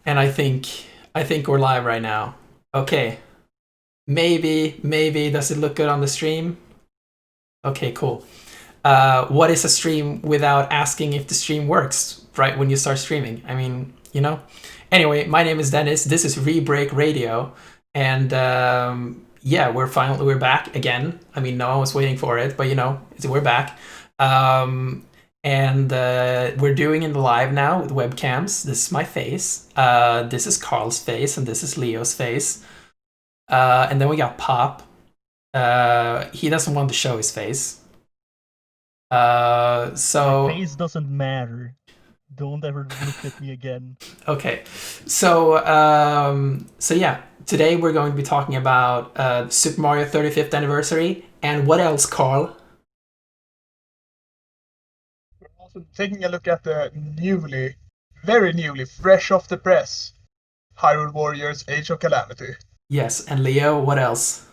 And I think we're live right now. Okay. Maybe does it look good on the stream? Okay, cool. What is a stream without asking if the stream works right when you start streaming? I mean, you know. Anyway, my name is Dennis. This is Rebreak Radio, and yeah, we're back again. I mean, no one was waiting for it, but we're back. Um, and we're doing it live now with webcams. This is my face. This is Carl's face, and this is Leo's face. And then we got Pop. He doesn't want to show his face. So My face doesn't matter. Don't ever look at me again. okay, so yeah, today we're going to be talking about Super Mario 35th anniversary and what else, Carl? We're also taking a look at the very newly, fresh off the press, Hyrule Warriors Age of Calamity. Yes, and Leo, what else?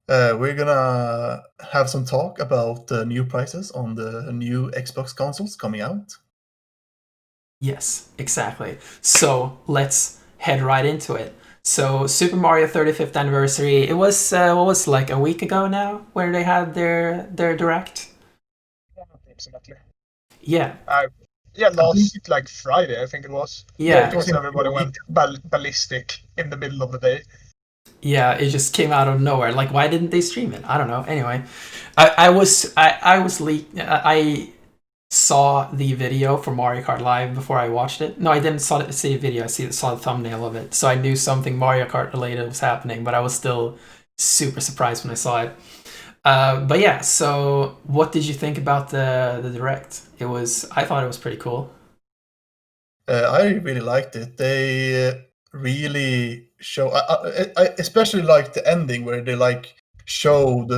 We're gonna have some talk about the new prices on the new Xbox consoles coming out. Yes, exactly. So let's head right into it. So Super Mario 35th anniversary. It was what was it, like a week ago now, where they had their direct. Yeah, approximately. Yeah. Last like Friday, I think it was. Yeah. Because everybody went ballistic in the middle of the day. Yeah, it just came out of nowhere. Like, why didn't they stream it? I don't know. Anyway, I saw the video for Mario Kart Live before I watched it. No, I didn't see the video. I saw the thumbnail of it, so I knew something Mario Kart related was happening. But I was still super surprised when I saw it. But yeah, so what did you think about the direct? I thought it was pretty cool. I really liked it. They really show. I especially liked the ending where they showed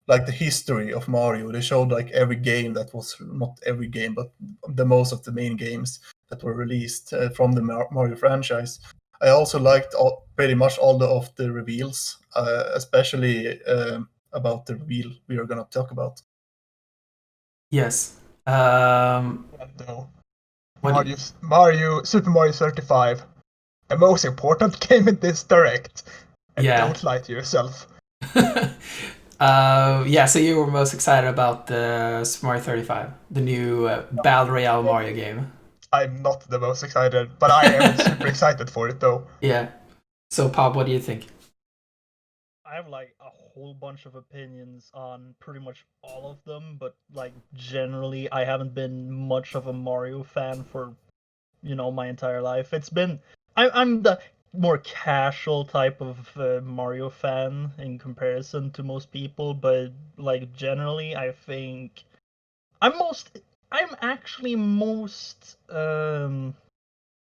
the history of Mario. They showed every game that was not every game, but the most of the main games that were released from the Mario franchise. I also liked pretty much all of the reveals, especially about the reveal we are gonna talk about. Yes. Super Mario 35, the most important game in this direct. And Yeah. don't lie to yourself. Yeah, so you were most excited about the Super Mario 35, the new Battle Royale Mario game. I'm not the most excited, but I am super excited for it though. Yeah. So, Pop, what do you think? I have a whole bunch of opinions on pretty much all of them, but generally I haven't been much of a Mario fan for my entire life. I'm the more casual type of Mario fan in comparison to most people, but generally I think I'm actually most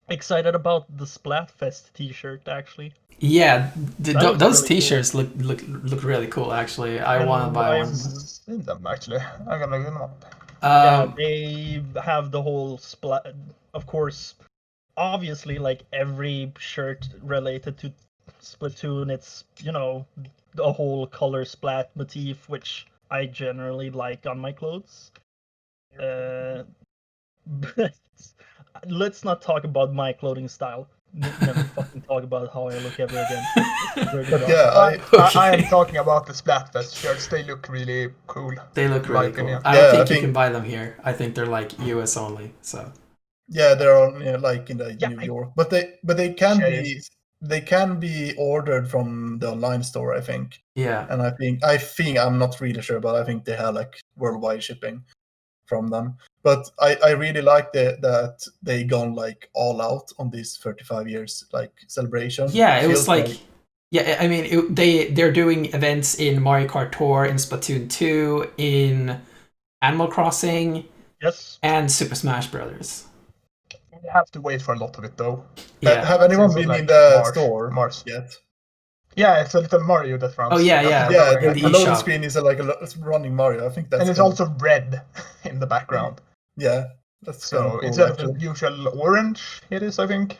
excited about the Splatfest t-shirt actually. Yeah, those really T-shirts look really cool. Actually, I want to buy one. Seen them actually. I'm gonna look them up. Yeah, they have the whole splat. Of course, obviously, every shirt related to Splatoon, it's the whole color splat motif, which I generally like on my clothes. But let's not talk about my clothing style. Never fucking talk about how I look ever again. But yeah, I am talking about the Splatfest shirts. They look really cool. They look in my really cool. opinion. I don't Yeah, think I you think- can buy them here. I think they're US only. So yeah, they're on in the Yeah, New York, but they can be ordered from the online store, I think. yeah, And I think I'm not really sure, but I think they have worldwide shipping from them. But I really like that they gone all out on this 35 years celebration. yeah. It was Feels yeah. I mean, they're doing events in Mario Kart Tour, in Splatoon 2, in Animal Crossing, yes. and Super Smash Brothers. You have to wait for a lot of it though. Yeah. Have anyone Since been it's in the March, store Mars. yet? Yeah, it's a little Mario that runs. Oh, yeah, That's yeah. Yeah, going the the loading eShop. screen is it's running Mario. I think that's and it's kinda- also red in the background. yeah, that's So kind of cool, instead of actually. the usual orange, it is, I think.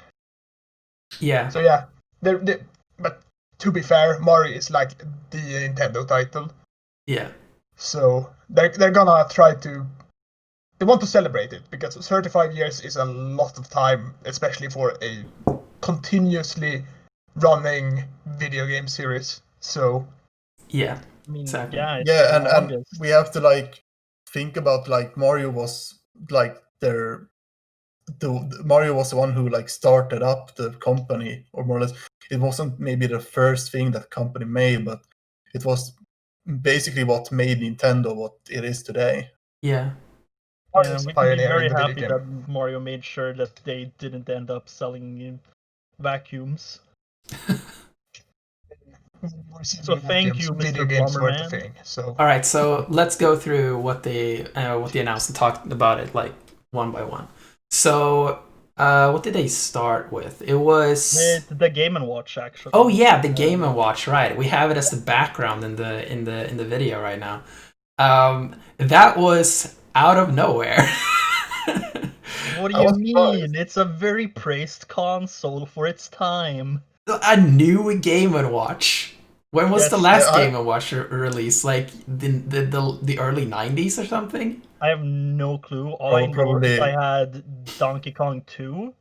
Yeah. So yeah, but to be fair, Mario is like the Nintendo title. Yeah. So they're gonna try to they want to celebrate it because 35 years is a lot of time, especially for a continuously running video game series. So Yeah. I mean, Exactly. yeah, it's Yeah, the and longest. we have to like think about like Mario was like Mario was the one who like started up the company, or more or less. It wasn't maybe the first thing that company made, but it was basically what made Nintendo what it is today. Yeah. Mario Yeah, is a we can be pioneer very in the video happy game. that Mario made sure that they didn't end up selling vacuums. So thank you, Video Mr. games weren't a Plumberman. thing. So All right, so let's go through what they announced and talked about it like one by one. So, what did they start with? It was The Game and Watch, actually. oh yeah, the Game and Watch. Right, we have it as the background in the video right now. That was out of nowhere. What do I you was mean? surprised. It's a very praised console for its time. A new Game and Watch. When was Yes. the last Yeah, Game and Watch released? Like the early 90s or something? I have no clue. All I know Probably. is I had Donkey Kong 2.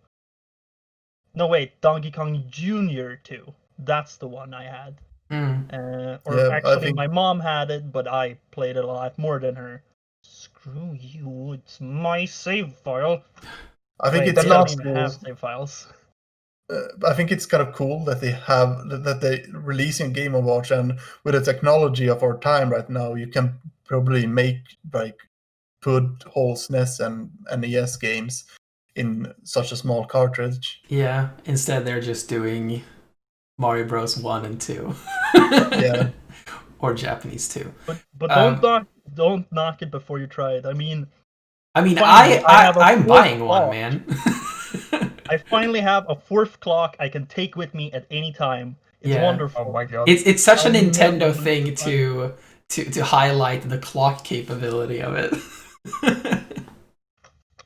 No, wait, Donkey Kong Jr. 2. That's the one I had. Or Yeah, I actually, think my mom had it, but I played it a lot more than her. Screw you, it's my save file. I think Wait, it's they kind don't of even cool. have save files. I think it's kind of cool that they releasing Game & Watch, and with the technology of our time right now, you can probably make like put whole SNES and NES games in such a small cartridge. Yeah, instead they're just doing Mario Bros. 1 and 2. Yeah. Or Japanese 2. But Um, don't knock it before you try it. I mean, I finally, I have a I'm fourth buying one, clock. man. I finally have a fourth clock I can take with me at any time. It's Yeah. wonderful. oh my god, It's such a I'll never Nintendo lose thing the time. to highlight the clock capability of it.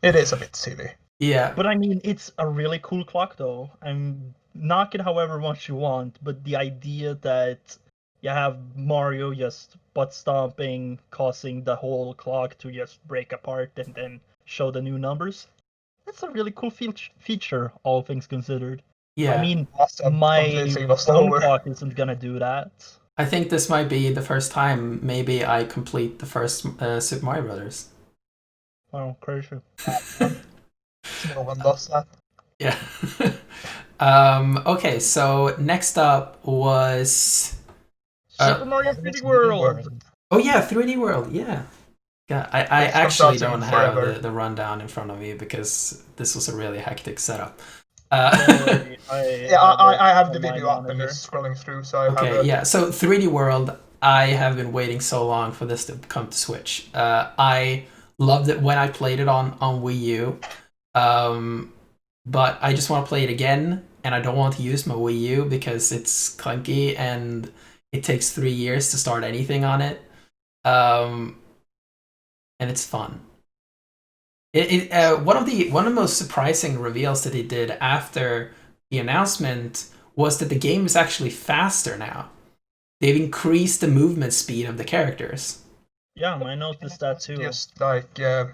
it is a bit silly. Yeah. But I mean, it's a really cool clock, though. I'm knock it however much you want, but the idea that you have Mario just butt stomping, causing the whole clock to just break apart and then show the new numbers, that's a really cool feature, all things considered. Yeah. I mean, Must have my completely lost phone over. clock isn't gonna do that. I think this might be the first time maybe I complete the first Super Mario Brothers. Wow, crazy. No one does that. Yeah. Okay, so next up was Super Mario 3D World! oh yeah, 3D World, yeah. Yeah, I It's been actually starting don't have forever. the rundown in front of me because this was a really hectic setup. Don't worry, I have the on my video up and monitor. it's scrolling through, so I have Okay, yeah. So 3D World, I have been waiting so long for this to come to Switch. I loved it when I played it on Wii U, but I just want to play it again, and I don't want to use my Wii U because it's clunky and it takes 3 years to start anything on it, and it's fun. One of the most surprising reveals that they did after the announcement was that the game is actually faster now. They've increased the movement speed of the characters. Yeah, I noticed that too. Just like a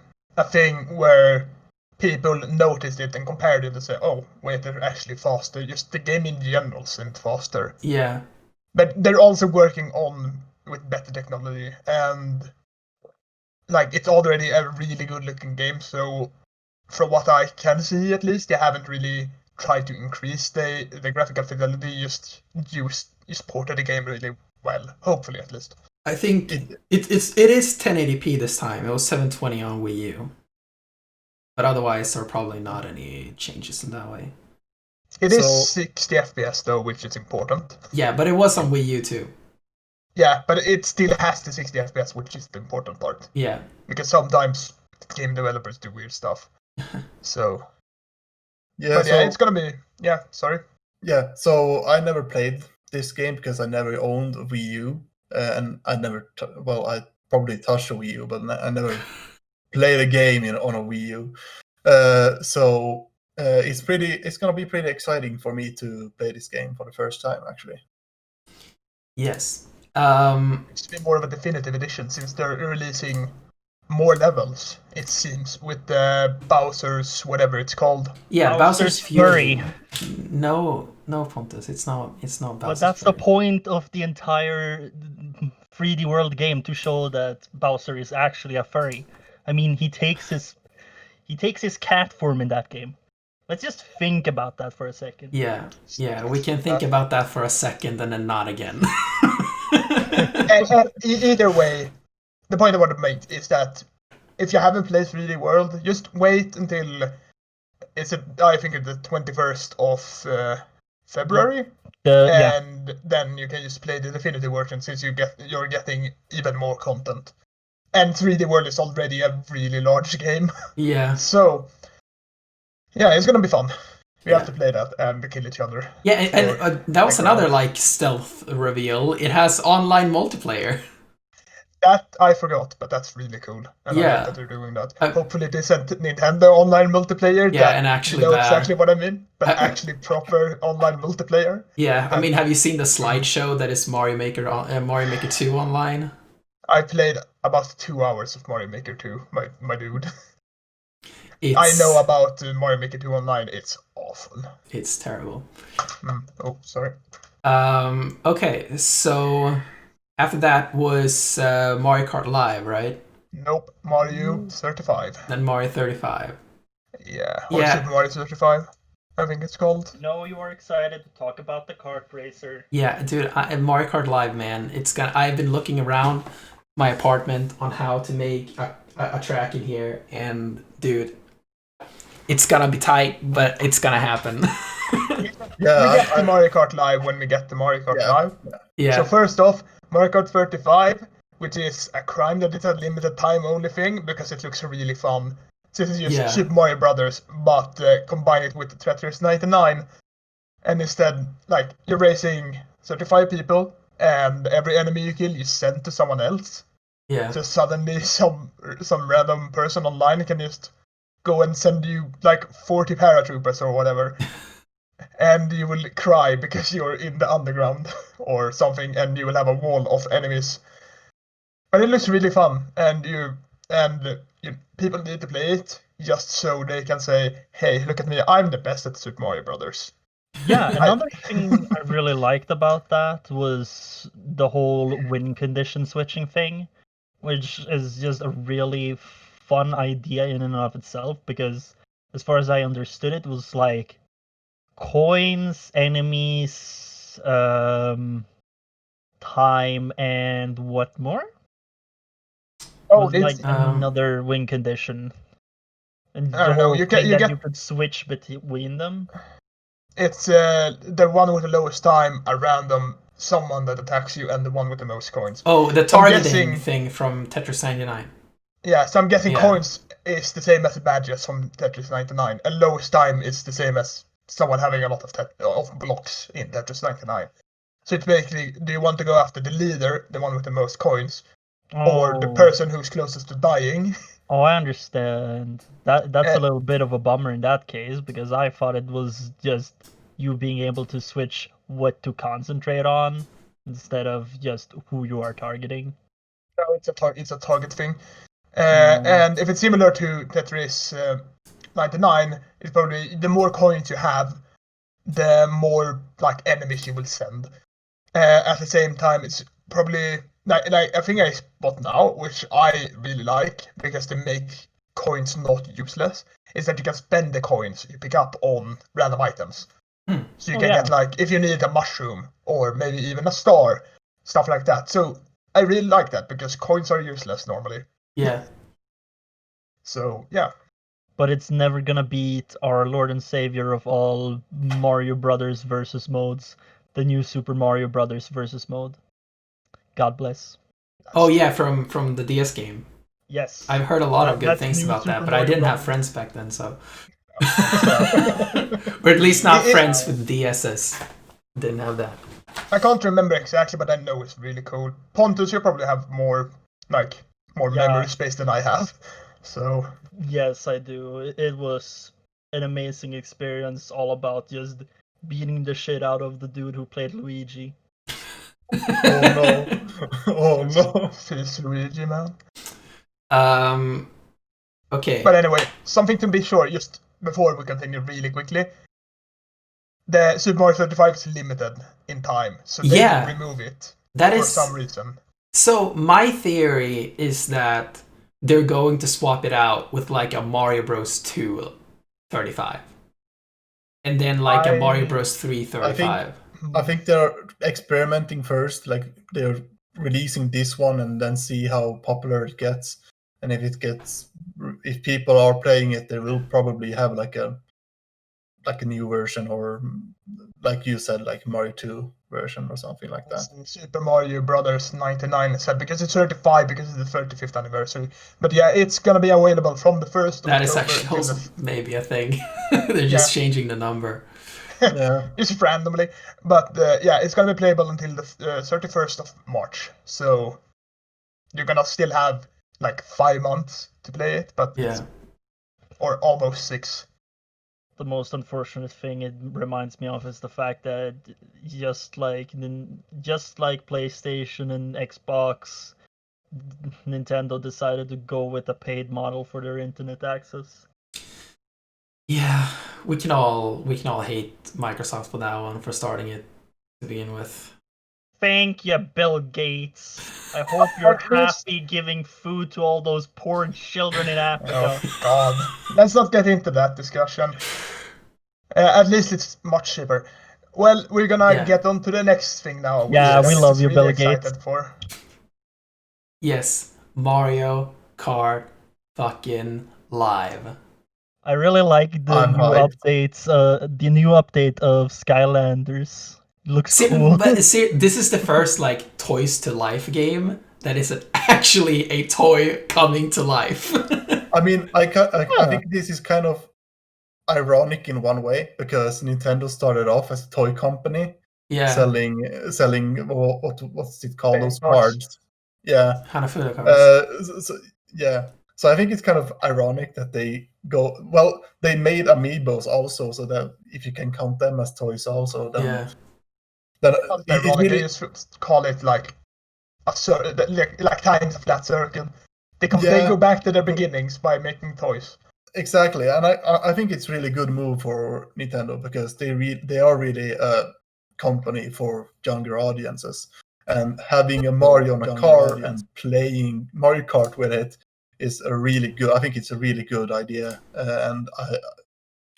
thing where people noticed it and compared it and say, "Oh, wait, they're actually faster." Just the game in general seemed faster. Yeah. But they're also working on with better technology, and like it's already a really good looking game. So from what I can see, at least, they haven't really tried to increase the graphical fidelity. Just ported the game really well. Hopefully, at least. I think it is 1080p this time. It was 720 on Wii U. But otherwise, there are probably not any changes in that way. It is 60 FPS though, which is important. Yeah, but it was on Wii U too. Yeah, but it still has the 60 FPS, which is the important part. Yeah. Because sometimes game developers do weird stuff. So. Yeah, But yeah, it's gonna be. Yeah, sorry. Yeah, so I never played this game because I never owned a Wii U, and I never. I probably touched a Wii U, but I never played a game on a Wii U. It's gonna be pretty exciting for me to play this game for the first time, actually. Yes. It should be more of a definitive edition since they're releasing more levels, it seems, with the Bowser's whatever it's called. Yeah, Bowser's Bowser's Fury. Fury. No, Pontus. It's not But Bowser's that's the Fury. point of the entire 3D World game, to show that Bowser is actually a furry. I mean, he takes his cat form in that game. Let's just think about that for a second. Yeah, we can think about that for a second and then not again. And either way, the point I want to make is that if you haven't played 3D World, just wait until I think it's the 21st of February, and then you can just play the definitive version since you're getting even more content. And 3D World is already a really large game. Yeah. So, yeah, it's gonna be fun. We have to play that and kill each other. Yeah, and that was another like stealth reveal. It has online multiplayer. That I forgot, but that's really cool. And I like that they're doing that. Hopefully they sent Nintendo online multiplayer. Yeah, and actually know exactly what I mean, but actually proper online multiplayer. Yeah, I mean, have you seen the slideshow that is Mario Maker 2 online? I played about 2 hours of Mario Maker 2, my dude. I know about Mario Maker 2 online. It's awful. It's terrible. Oh, sorry. Okay, so after that was Mario Kart Live, right? Nope, Mario 35. Then Mario 35. Yeah, or Super Mario 35, I think it's called. No, you are excited to talk about the kart racer. Yeah, dude, Mario Kart Live, man. I've been looking around my apartment on how to make a track in here, and dude, it's gonna be tight, but it's gonna happen. We get the Mario Kart Live when we get the Mario Kart Live. Yeah. So first off, Mario Kart 35, which is a crime that it's a limited time only thing because it looks really fun. So this is just Super Mario Brothers, but combine it with the Tetris 99, and instead, like, you're racing 35 people, and every enemy you kill you send to someone else. Yeah. So suddenly some random person online can just go and send you like 40 paratroopers or whatever. And you will cry because you're in the underground or something, and you will have a wall of enemies. But it looks really fun, and people need to play it just so they can say, "Hey, look at me! I'm the best at Super Mario Brothers." Yeah, another thing I really liked about that was the whole win condition switching thing, which is just a really fun idea in and of itself, because as far as I understood it was like coins, enemies, time, and what more? Oh, it's like another win condition. And I don't know. You could switch between them. It's the one with the lowest time, a random someone that attacks you, and the one with the most coins. Oh, the targeting thing from Tetris 99. Yeah, so I'm guessing coins is the same as the badges from Tetris 99, and lowest time is the same as someone having a lot of blocks in Tetris 99. So it's basically, do you want to go after the leader, the one with the most coins, or the person who's closest to dying? Oh, I understand. That's a little bit of a bummer in that case, because I thought it was just you being able to switch what to concentrate on instead of just who you are targeting. No, it's a target thing. And if it's similar to Tetris 99, it's probably the more coins you have, the more like enemies you will send. At the same time, it's probably like a thing I spot now, which I really like because they make coins not useless, is that you can spend the coins you pick up on random items. So you can get, like, if you need a mushroom or maybe even a star, stuff like that. So I really like that because coins are useless normally. Yeah. So yeah. But it's never gonna beat our Lord and Savior of all Mario Brothers versus modes, the new Super Mario Brothers versus mode. God bless. Oh yeah, from the DS game. Yes. I've heard a lot of good things about that, but I didn't have friends back then, so. Or at least not friends with DSs. Didn't have that. I can't remember exactly, but I know it's really cool. Pontus, you probably have more memory space than I have. So yes, I do. It was an amazing experience, all about just beating the shit out of the dude who played Luigi. Oh no! Oh no! Feels Luigi, man. Okay. But anyway, something to be sure, just before we continue really quickly. The Super Mario 35 is limited in time, so they Yeah. will remove it That for is some reason. so. My theory is that they're going to swap it out with like a Mario Bros. 2 35, and then like a Mario Bros. 3 35. I think they're experimenting first, like they're releasing this one and then see how popular it gets. And if people are playing it, they will probably have like a new version, or like you said, like Mario 2 version or something like that. Super Mario Brothers 99 said because it's 35 because it's the 35th anniversary. But yeah, it's gonna be available from the 1st of That is October actually until also maybe a thing. They're just changing the number. Yeah. just randomly. But yeah, it's gonna be playable until the 31st of March. So you're gonna still have like 5 months to play it, but Yeah. or almost 6. The most unfortunate thing it reminds me of is the fact that just like PlayStation and Xbox, Nintendo decided to go with a paid model for their internet access. Yeah, we can all hate Microsoft for that one, for starting it to begin with. Thank you, Bill Gates. I hope you're happy giving food to all those poor children in Africa. Oh God, let's not get into that discussion. At least it's much cheaper. Well, we're gonna get on to the next thing now. Which Yeah, we Dennis love is you, really Bill Gates. excited for. Yes, Mario Kart fucking live. I really like the I'm new hyped. updates. The new update of Skylanders looks cool. But this is the first like Toys to Life game that is actually a toy coming to life. I mean, I think this is kind of ironic in one way, because Nintendo started off as a toy company, Yeah, selling what's it called, those Cards. cards. Yeah. Hanafuda cards. Yeah. So I think it's kind of ironic that they they made amiibos also, so that if you can count them as toys also, then Yeah. then Ironic, it really, they just call it like like times a flat circle. They go back to their beginnings by making toys. exactly, and I think it's really good move for Nintendo, because they are really a company for younger audiences, and having a Mario on a car and playing Mario Kart with it is I think it's a really good idea. And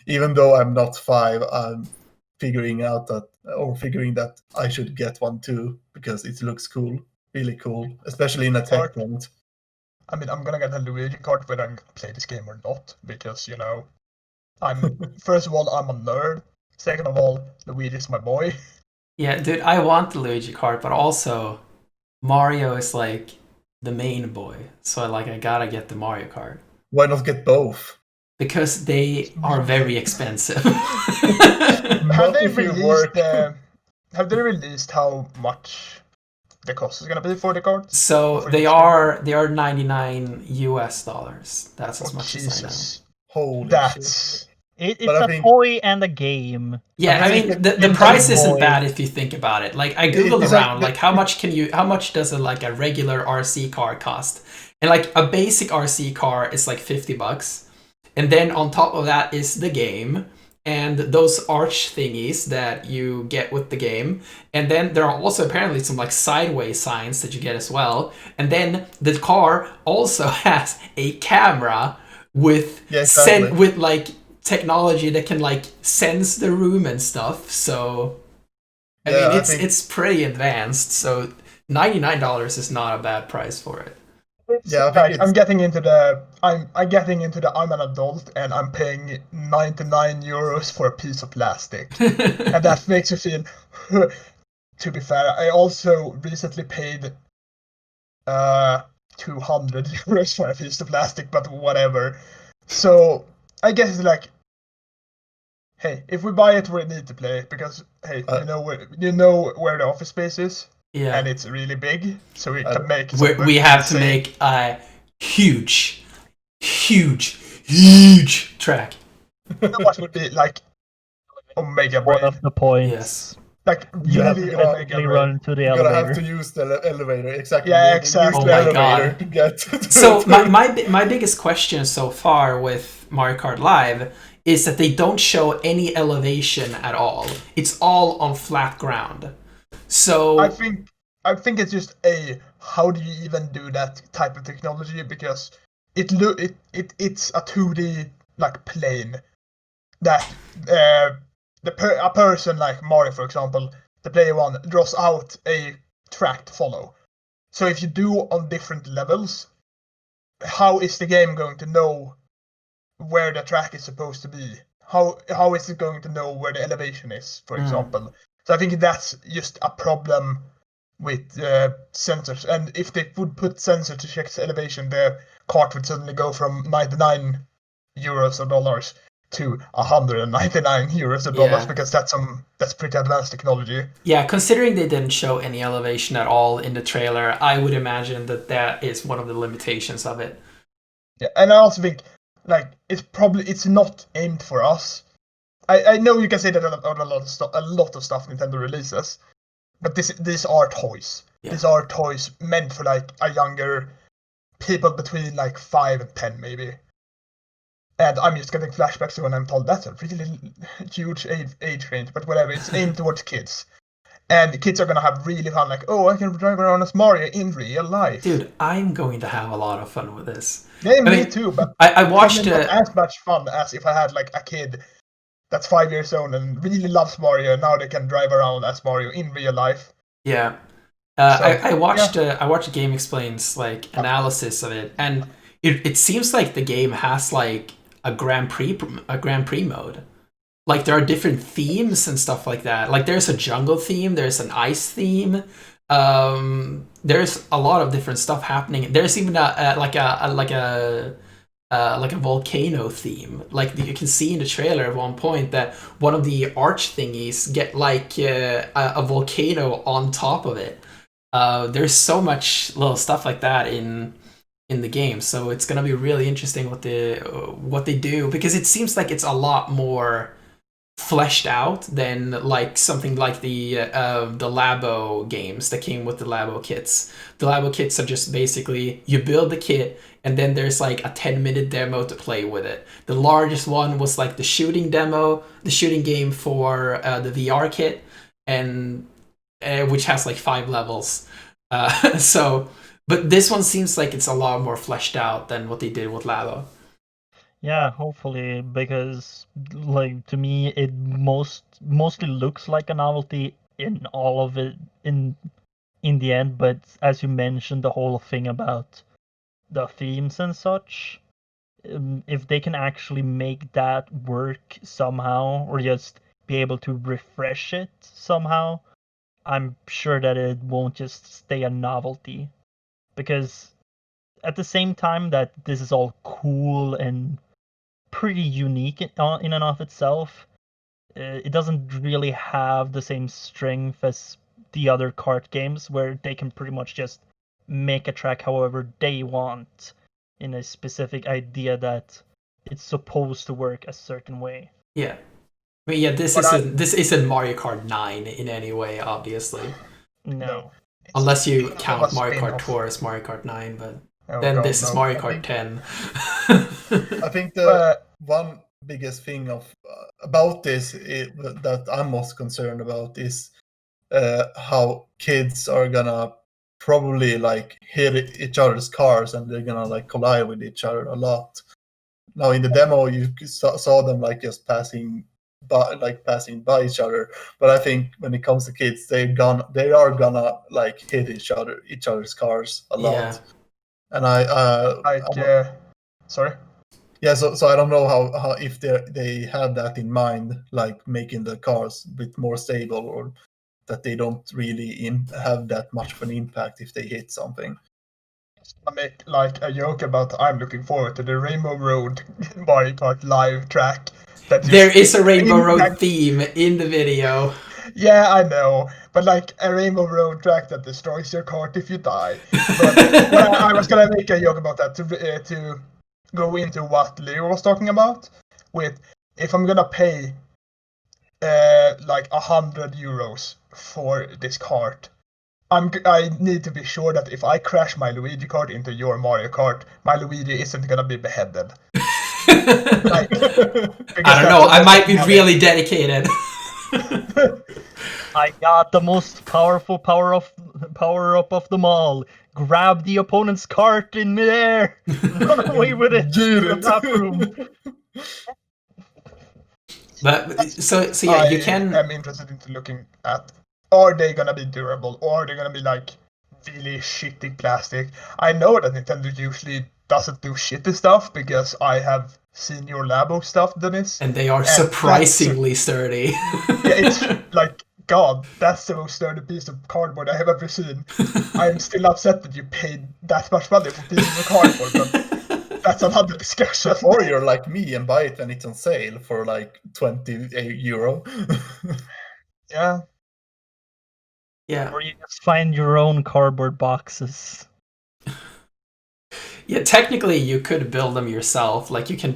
even though I'm not 5, I'm figuring that I should get one too, because it looks cool, really cool, especially in a tech point. I mean, I'm gonna get a Luigi card whether I'm gonna play this game or not, because I'm first of all I'm a nerd. Second of all, Luigi's my boy. Yeah, dude, I want the Luigi card, but also Mario is like the main boy, so I gotta get the Mario card. Why not get both? Because they are very expensive. Have they released how much the cost is gonna be for the cards? So they are $99 US. That's as much as I know. Holy shit. It's a toy and a game. Yeah, I mean the price isn't bad if you think about it. Like I googled around, like how much does a regular RC car cost? And like a basic RC car is like $50, and then on top of that is the game and those arch thingies that you get with the game, and then there are also apparently some like sideways signs that you get as well, and then the car also has a camera with with like technology that can like sense the room and stuff. So I mean it's pretty advanced, so $99 is not a bad price for it. Yeah, I'm getting into the I'm an adult and I'm paying 99 euros for a piece of plastic. And that makes you feel to be fair, I also recently paid 200 euros for a piece of plastic, but whatever. So I guess it's like, hey, if we buy it, we need to play it, because hey, you know where the office space is, and it's really big, so we can make. We have to make a huge track. What would be like Omega Brain? One of the points. Yes. like You have really to omega constantly brain. run to the You're gonna have elevator. to use the elevator. Exactly. Yeah, Use exactly. the Oh my elevator God. to get to So the my biggest question so far with Mario Kart Live is that they don't show any elevation at all. It's all on flat ground. So I think it's just how do you even do that type of technology, because it's a 2D like plane that a person like Mario, for example, the player one draws out a track to follow. So if you do on different levels, how is the game going to know where the track is supposed to be? How is it going to know where the elevation is, for example? So I think that's just a problem with sensors. And if they would put sensor to check the elevation, the cart would suddenly go from 99 euros or dollars to 199 euros or dollars, Yeah. because that's pretty advanced technology. yeah, considering they didn't show any elevation at all in the trailer, I would imagine that that is one of the limitations of it. Yeah, and I also think like it's not aimed for us. I know you can say that on a lot of stuff Nintendo releases, but these are toys. Yeah. These are toys meant for like a younger people between like 5 and 10 maybe. And I'm just getting flashbacks to when I'm told that's a really huge age range, but whatever. It's aimed towards kids, and the kids are gonna have really fun. Like, oh, I can drive around as Mario in real life. Dude, I'm going to have a lot of fun with this. Yeah, me mean, too. But I watched probably not as much fun as if I had like a kid that's 5 years old and really loves Mario, and now they can drive around as Mario in real life. Yeah. So, I watched I watched Game Explain's like analysis of it, and it seems like the game has like a Grand Prix mode. Like there are different themes and stuff like that. Like there's a jungle theme, there's an ice theme. There's a lot of different stuff happening. There's even like a volcano theme. Like you can see in the trailer at one point that one of the arch thingies get like a volcano on top of it. There's so much little stuff like that in the game, so it's gonna be really interesting what they do, because it seems like it's a lot more fleshed out than like something like the Labo games that came with the Labo kits. The Labo kits are just basically you build the kit and then there's like a 10-minute demo to play with it. The largest one was like the shooting game for the VR kit, and which has like 5 levels. But this one seems like it's a lot more fleshed out than what they did with Labo. Yeah, hopefully, because like to me it mostly looks like a novelty in all of it in the end, but as you mentioned, the whole thing about the themes and such, if they can actually make that work somehow, or just be able to refresh it somehow, I'm sure that it won't just stay a novelty. Because at the same time that this is all cool and pretty unique in and of itself, it doesn't really have the same strength as the other kart games, where they can pretty much just make a track however they want in a specific idea that it's supposed to work a certain way. Yeah. I mean, yeah, this isn't Mario Kart 9 in any way, obviously. No. Unless you It's count a Mario Kart spin-off. Tour as Mario Kart 9, but Oh, then God, this is no. Mario I Kart think- 10. I think the one biggest thing about this that I'm most concerned about is how kids are gonna probably like hit each other's cars, and they're gonna like collide with each other a lot. Now in the demo, you saw them like just passing by each other, but I think when it comes to kids, they are gonna like hit each other's cars a lot. Yeah. And sorry. yeah, so I don't know how if they had that in mind, like making the cars a bit more stable, or that they don't really have that much of an impact if they hit something. I make like a joke about I'm looking forward to the Rainbow Road Mario Kart live track. There is a Rainbow Road like, theme in the video. Yeah, I know, but like a Rainbow Road track that destroys your cart if you die. But I was gonna make a joke about that to go into what Leo was talking about. With if I'm gonna pay like €100 for this cart, I need to be sure that if I crash my Luigi cart into your Mario Kart, my Luigi isn't gonna be beheaded. I don't know. I might be really dedicated. I got the most powerful power up of them all. Grab the opponent's cart in midair. Run away with it to the bathroom. But so yeah, you can. I'm interested into looking at, are they gonna be durable, or are they gonna be like really shitty plastic? I know that Nintendo usually doesn't do shitty stuff because I have seen your Labo stuff, Dennis. And they are surprisingly sturdy. Yeah, it's like, God, that's the most sturdy piece of cardboard I have ever seen. I'm still upset that you paid that much money for pieces of cardboard, but that's another discussion. Or you're like me and buy it when it's on sale for like €20. Yeah. Yeah. Or you just find your own cardboard boxes. Yeah, technically you could build them yourself. Like you can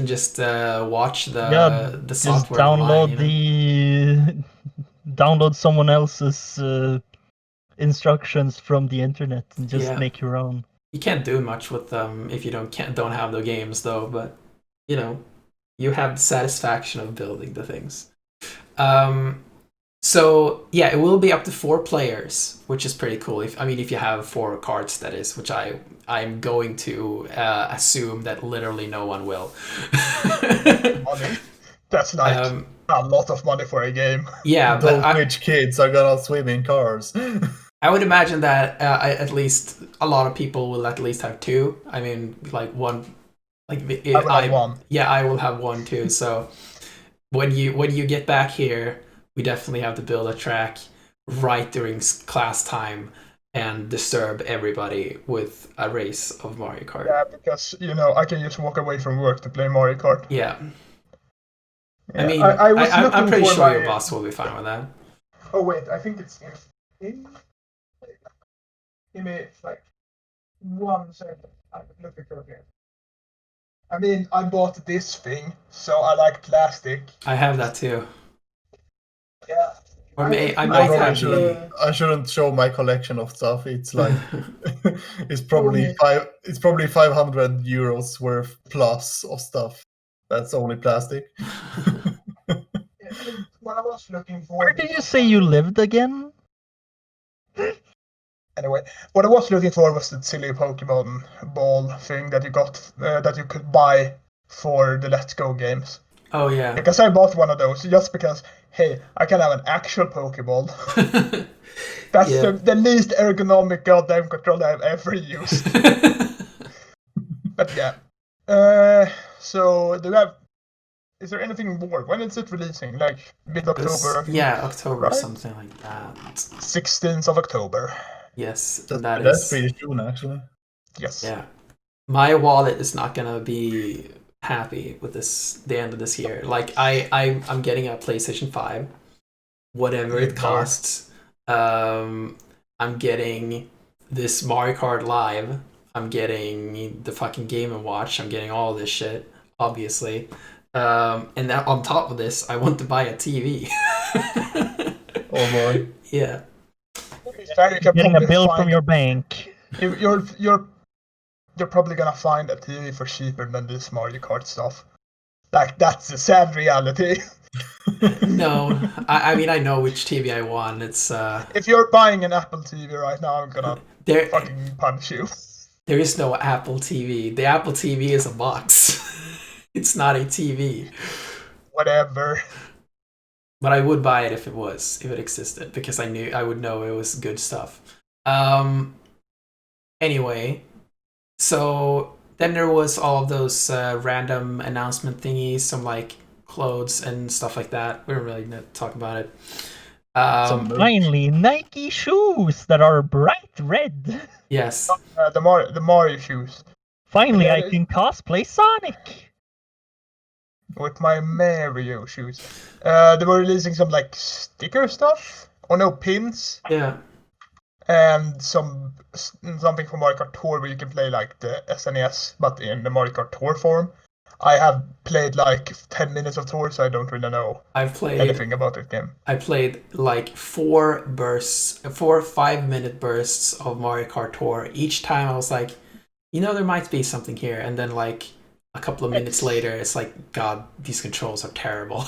just watch the Just software download online, you know? download someone else's instructions from the internet and just Yeah. make your own. You can't do much with them if you don't have the games though, but you know, you have the satisfaction of building the things. So yeah, it will be up to 4 players, which is pretty cool. If you have 4 cards, that is, which I'm going to assume that literally no one will. Money. That's like a lot of money for a game. Yeah, Those but rich kids are gonna swim in cars. I would imagine that at least a lot of people will at least have 2. I mean, like one, like I will have one. Yeah, I will have 1 too. So when you get back here, we definitely have to build a track right during class time and disturb everybody with a race of Mario Kart. Yeah, because I can just walk away from work to play Mario Kart. Yeah. Yeah, I mean, I'm pretty sure your boss will be fine with that. Oh wait, I think it's in. Give me like 1 second. I'm looking for it. I mean, I bought this thing, so I like plastic. I have that too. Yeah. Or I might have I shouldn't show my collection of stuff. It's like it's probably €500 worth plus of stuff. That's only plastic. What I was looking for. Where did you say you lived again? Anyway, what I was looking for was the silly Pokemon ball thing that you got that you could buy for the Let's Go games. Oh yeah. Because I bought one of those just because, hey, I can have an actual Pokeball. That's the least ergonomic goddamn controller I've ever used. But yeah. So is there anything more? When is it releasing? Like mid-October? Yeah, October, right? Something like that. 16th of October. Yes, that's pretty soon actually. Yes. Yeah. My wallet is not gonna be happy with the end of this year. Like I'm getting a PlayStation 5, whatever it costs. I'm getting this Mario Kart Live. I'm getting the fucking Game & Watch. I'm getting all this shit, obviously. And now on top of this, I want to buy a TV. Oh boy. Yeah. Getting a bill from your bank. You're probably gonna find a TV for cheaper than this Mario Kart stuff. Like, that's the sad reality. No, I mean, I know which TV I want. It's if you're buying an Apple TV right now, I'm gonna fucking punch you. There is no Apple TV. The Apple TV is a box. It's not a TV. Whatever. But I would buy it if it existed, because I would know it was good stuff. Anyway, so then there was all of those random announcement thingies, some like clothes and stuff like that. We don't really need to talk about it. Finally, Nike shoes that are bright red. Yes. The Mario shoes. Finally, I can cosplay Sonic. With my Mario shoes. They were releasing some like sticker stuff. Or no, pins. Yeah. And something for Mario Kart Tour where you can play like the SNES, but in the Mario Kart Tour form. I have played like 10 minutes of Tour, so I don't really know I've played anything about that game. I played like 5-minute bursts of Mario Kart Tour. Each time I was like, there might be something here, and then like a couple of minutes later, it's like, God, these controls are terrible.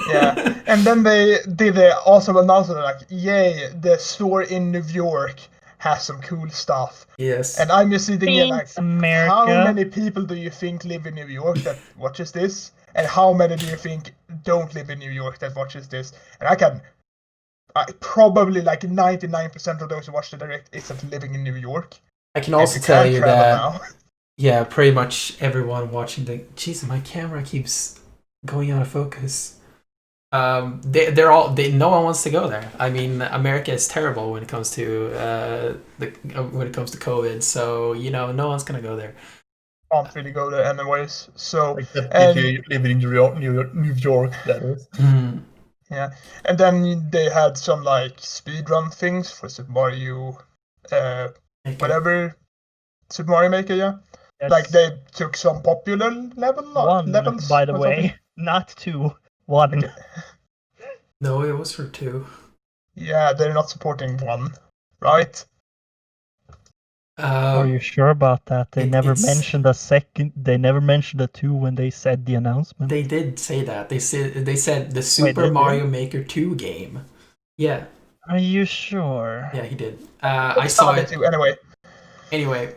Yeah, and then they did also announce like, yay, the store in New York has some cool stuff. Yes. And I'm just sitting here like, Thanks, America. how many people do you think live in New York that watches this? And how many do you think don't live in New York that watches this? And I probably like 99% of those who watch the direct isn't living in New York. I can And also you tell can't you travel that, now. yeah, pretty much everyone watching the. Jeez, my camera keeps going out of focus. No one wants to go there. I mean, America is terrible when it comes to when it comes to COVID. So no one's gonna go there. Can't really go there anyways. So Except and if you live in New York, that is. Mm. yeah, and then they had some like speedrun things for Super Mario, whatever Super Mario Maker. Yeah, Yes. like they took some popular levels. By the or way, something. not 2, 1. No, it was for 2. Yeah, they're not supporting 1, right? Are you sure about that? They never it's- mentioned a second. They never mentioned a 2 when they said the announcement. They did say that. They said the Super did they? Mario Maker 2 game. Yeah, Are you sure? yeah, he did. I saw it. Anyway, Anyway,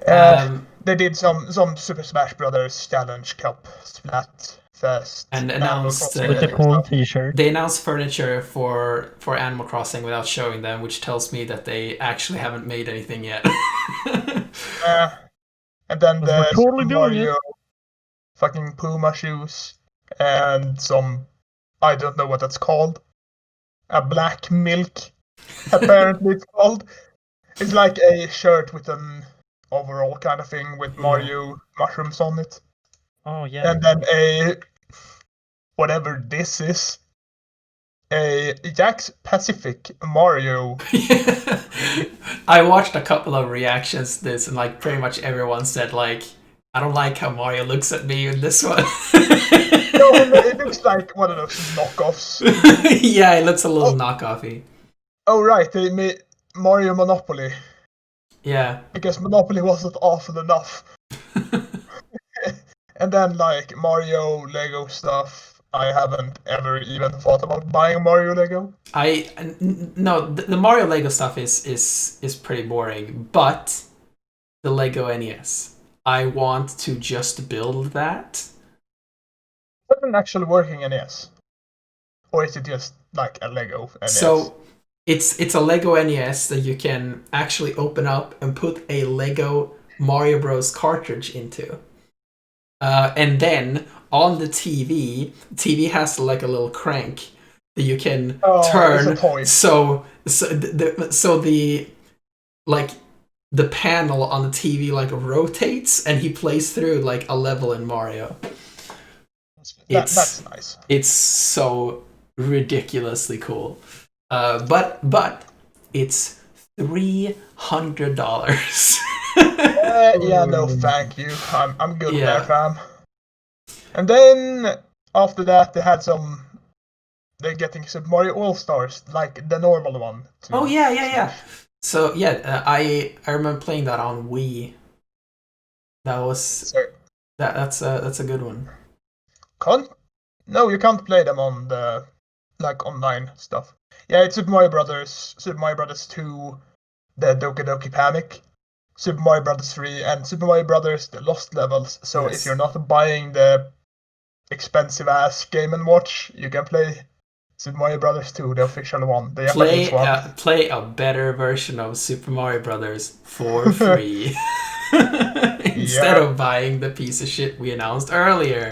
they did some Super Smash Brothers Challenge Cup Splat Fest and Animal announced Crossing With the and cool stuff. T-shirt. they announced furniture for Animal Crossing without showing them, which tells me that they actually haven't made anything yet. And then We're the totally Super doing it. Mario fucking Puma shoes and some, I don't know what that's called, a black milk apparently it's called. It's like a shirt with an overall kind of thing with Mario mushrooms on it. Oh yeah. And then a, whatever this is, a Jack's Pacific Mario. I watched a couple of reactions to this, and like pretty much everyone said like, I don't like how Mario looks at me in this one. No, it looks like one of those knockoffs. Yeah, it looks a little knockoffy. Oh right, they made Mario Monopoly. Yeah. Because Monopoly wasn't awful enough. And then like Mario Lego stuff, I haven't ever even thought about buying Mario Lego. No, the Mario Lego stuff is pretty boring, but the Lego NES, I want to just build that. Is that an actual working NES? Or is it just like a Lego NES? So it's a Lego NES that you can actually open up and put a Lego Mario Bros cartridge into. And then on the TV has like a little crank that you can turn. It's a toy. So the like the panel on the TV like rotates, and he plays through like a level in Mario. That's nice. It's so ridiculously cool. But it's $300. Yeah, no, thank you. I'm good there, fam. And then after that, they had some. They're getting Super Mario All Stars, like the normal one. Oh yeah. So yeah, I remember playing that on Wii. That was that's a good one. No, you can't play them on the like online stuff. Yeah, it's Super Mario Brothers 2, the Doki Doki Panic, Super Mario Brothers 3, and Super Mario Brothers The Lost Levels. So if you're not buying the expensive ass Game & Watch, you can play Super Mario Brothers 2, the official one, the Japanese one. Play a better version of Super Mario Brothers for free. Instead of buying the piece of shit we announced earlier.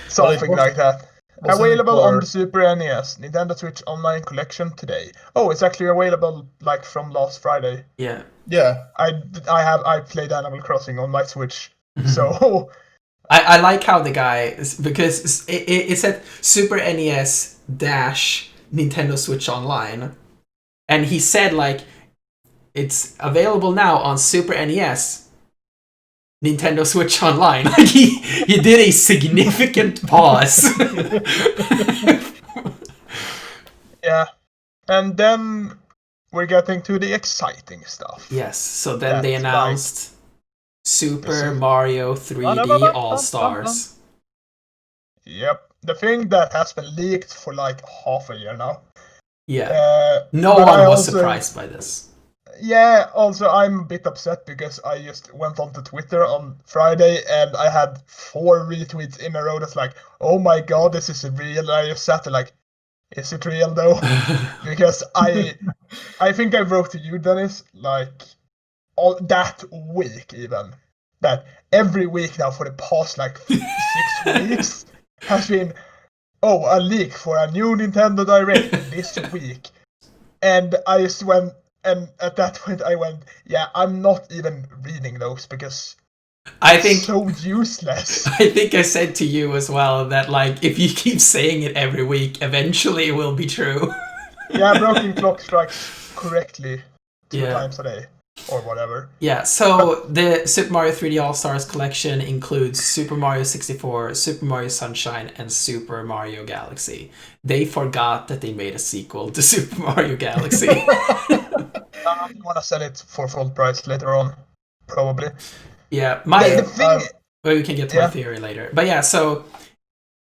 Something like that. Available on the Super NES, Nintendo Switch Online Collection today. Oh, it's actually available like from last Friday. Yeah. I played Animal Crossing on my Switch, so I like how the guy, because it said Super NES dash Nintendo Switch Online, and he said like it's available now on Super NES Nintendo Switch Online. Like he did a significant pause. Yeah. And then we're getting to the exciting stuff. Yes, so then they That's announced Super Super- Mario 3D All-Stars. Yep. The thing that has been leaked for like half a year now. Yeah. No but one I was also- surprised by this. Yeah, also I'm a bit upset because I just went onto Twitter on Friday and I had 4 retweets in a row that's like, oh my god, this is real. And I just sat there like, is it real though? Because I think I wrote to you, Dennis, like all that week even. That every week now for the past like 6 weeks has been, oh, a leak for a new Nintendo Direct this week. And I just went, and at that point I went, yeah, I'm not even reading those because I think so useless. I think I said to you as well that like if you keep saying it every week, eventually it will be true. Yeah, broken clock strikes correctly 2 Yeah. times a day or whatever. Yeah, so the Super Mario 3D All-Stars collection includes Super Mario 64, Super Mario Sunshine, and Super Mario Galaxy. They forgot that they made a sequel to Super Mario Galaxy. I want to sell it for full price later on, probably. Yeah, The thing, well, we can get to my Yeah. theory later. But yeah, so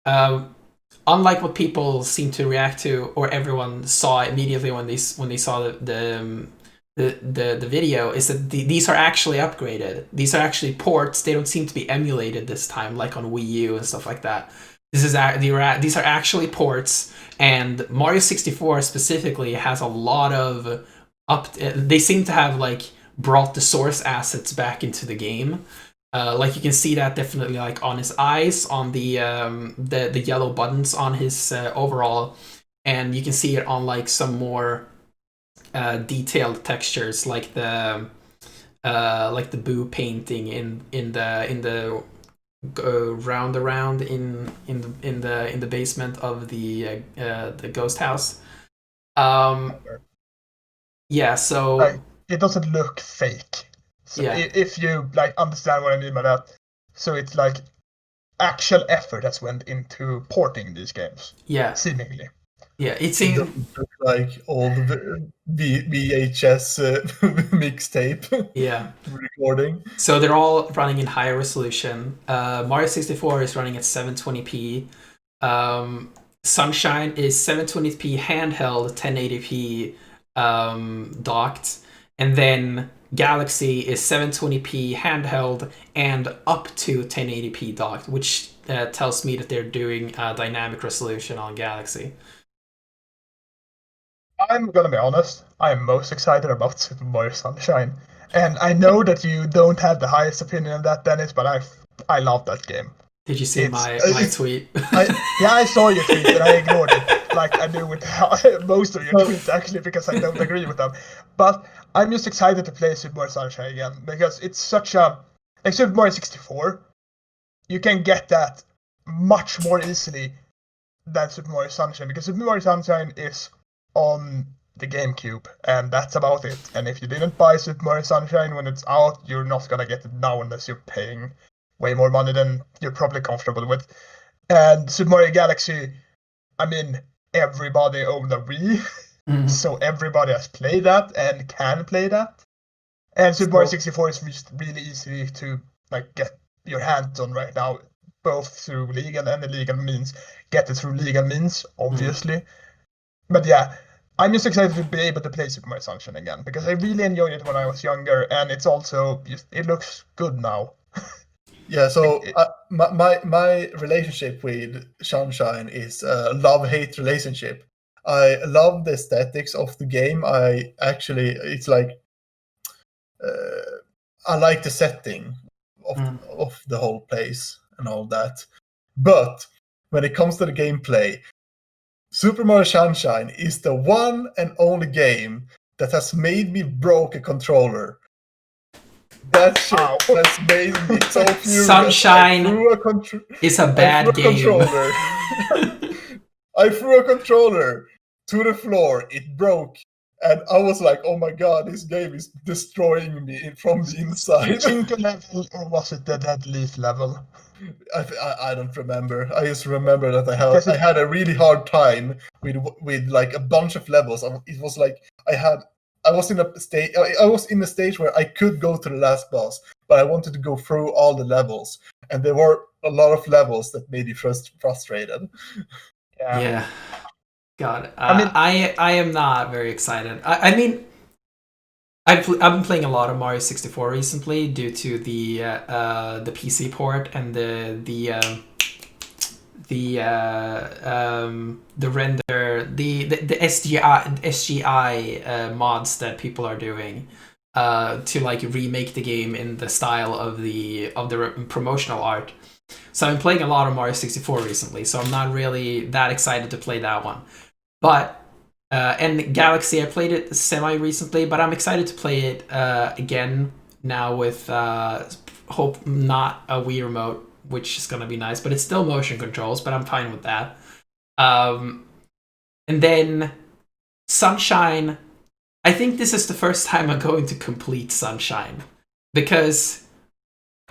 unlike what people seem to react to, or everyone saw immediately when they saw the video, is that these are actually upgraded. These are actually ports. They don't seem to be emulated this time, like on Wii U and stuff like that. These are actually ports, and Mario 64 specifically has a lot of They seem to have like brought the source assets back into the game. Like you can see that definitely like on his eyes, on the yellow buttons on his overall, and you can see it on like some more detailed textures, like the Boo painting in the round around in the basement of the ghost house. Yeah, so like, it doesn't look fake. So Yeah. if you like understand what I mean by that, so it's like actual effort has went into porting these games, yeah, seemingly. yeah, it It seems doesn't look like old VHS mixtape yeah. recording. So they're all running in higher resolution. Mario 64 is running at 720p. Sunshine is 720p handheld, 1080p docked, and then Galaxy is 720p handheld and up to 1080p docked, which tells me that they're doing dynamic resolution on Galaxy. I'm gonna be honest, I am most excited about Super Mario Sunshine. And I know that you don't have the highest opinion of that, Dennis, but I love that game. Did you see It's- my tweet? I saw your tweet and I ignored it, like I do with most of your tweets actually, because I don't agree with them. But I'm just excited to play Super Mario Sunshine again because it's such a like Super Mario 64. You can get that much more easily than Super Mario Sunshine because Super Mario Sunshine is on the GameCube and that's about it. And if you didn't buy Super Mario Sunshine when it's out, you're not gonna get it now unless you're paying way more money than you're probably comfortable with. And Super Mario Galaxy, I mean, everybody owned a Wii, Mhm. so everybody has played that and can play that. And Super Mario 64 is just really easy to like get your hands on right now, both through legal and illegal means. Get it through legal means, obviously. But yeah, I'm just excited to be able to play Super Mario Sunshine again because I really enjoyed it when I was younger, and it's also just it looks good now. Yeah, so my relationship with Sunshine is a love-hate relationship. I love the aesthetics of the game. It's like I like the setting of the whole place and all that. But when it comes to the gameplay, Super Mario Sunshine is the one and only game that has made me broke a controller. That shit Ow. has made me so furious. Sunshine I threw a contr- It's a I bad threw a game. controller. I threw a controller to the floor. It broke And I was like, oh my god, this game is destroying me from the inside. Chinka level, or was it the Dead Leaf level? I don't remember. I just remember that Because I had a really hard time with like a bunch of levels. It was like I was in a stage. I was in a stage where I could go to the last boss, but I wanted to go through all the levels, and there were a lot of levels that made you frustrated. Yeah. God, I mean- I am not very excited. I mean, I've been playing a lot of Mario 64 recently due to the PC port and the render the SGI mods that people are doing to like remake the game in the style of the promotional art. So I'm playing a lot of Mario 64 recently, so I'm not really that excited to play that one. But and Galaxy, I played it semi recently, but I'm excited to play it again now with hope not a Wii remote, which is gonna be nice. But it's still motion controls, but I'm fine with that. And then Sunshine. I think this is the first time I'm going to complete Sunshine because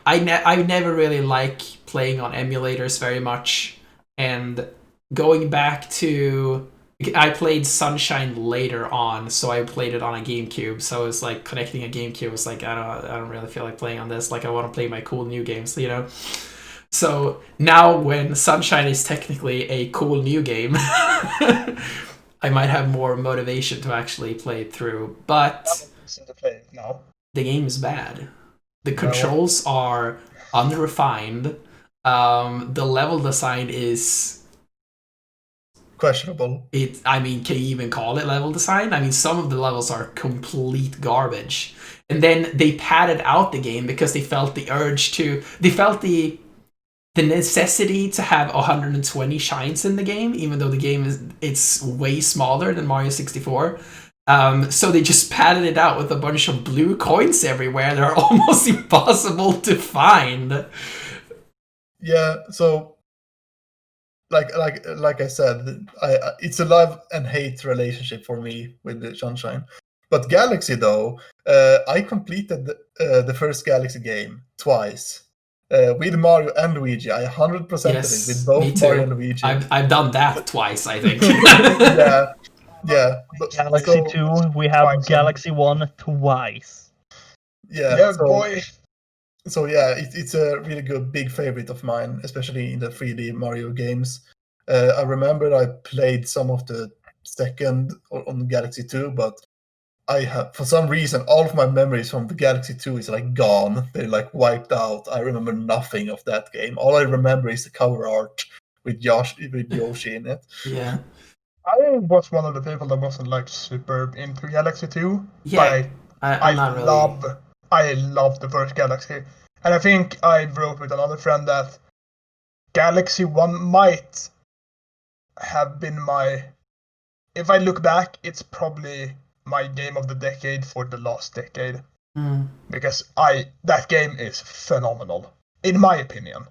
I never really like playing on emulators very much, and going back to I played Sunshine later on, so I played it on a GameCube. So it's like connecting a GameCube was like I don't really feel like playing on this. Like I want to play my cool new games, you know. So now when Sunshine is technically a cool new game, I might have more motivation to actually play it through. But to play it now. the game is bad. The controls are unrefined. The level design is Questionable. I mean, can you even call it level design? I mean, some of the levels are complete garbage. And then they padded out the game because they felt the necessity to have 120 shines in the game, even though the game it's way smaller than Mario 64. So they just padded it out with a bunch of blue coins everywhere. They're almost impossible to find. Yeah, so like I said, it's a love and hate relationship for me with the Sunshine. But Galaxy, though, I completed the first Galaxy game twice. With Mario and Luigi. I 100%ed Yes, it with me both too. Mario and Luigi. I've done that twice, I think. Yeah. Galaxy 2, we have twice. Galaxy 1 twice. Yeah, boy. So yeah, it's a really good big favorite of mine, especially in the 3D Mario games. I remember I played some of the second on Galaxy 2, but I have, for some reason, all of my memories from the Galaxy 2 is like gone. They're like wiped out. I remember nothing of that game. All I remember is the cover art with Yoshi in it. Yeah. I was one of the people that wasn't like super into Galaxy 2. Yeah, But I'm not really. I love the first Galaxy. And I think I wrote with another friend that Galaxy 1 might have been if I look back, it's probably my game of the decade for the last decade. Because that game is phenomenal, in my opinion.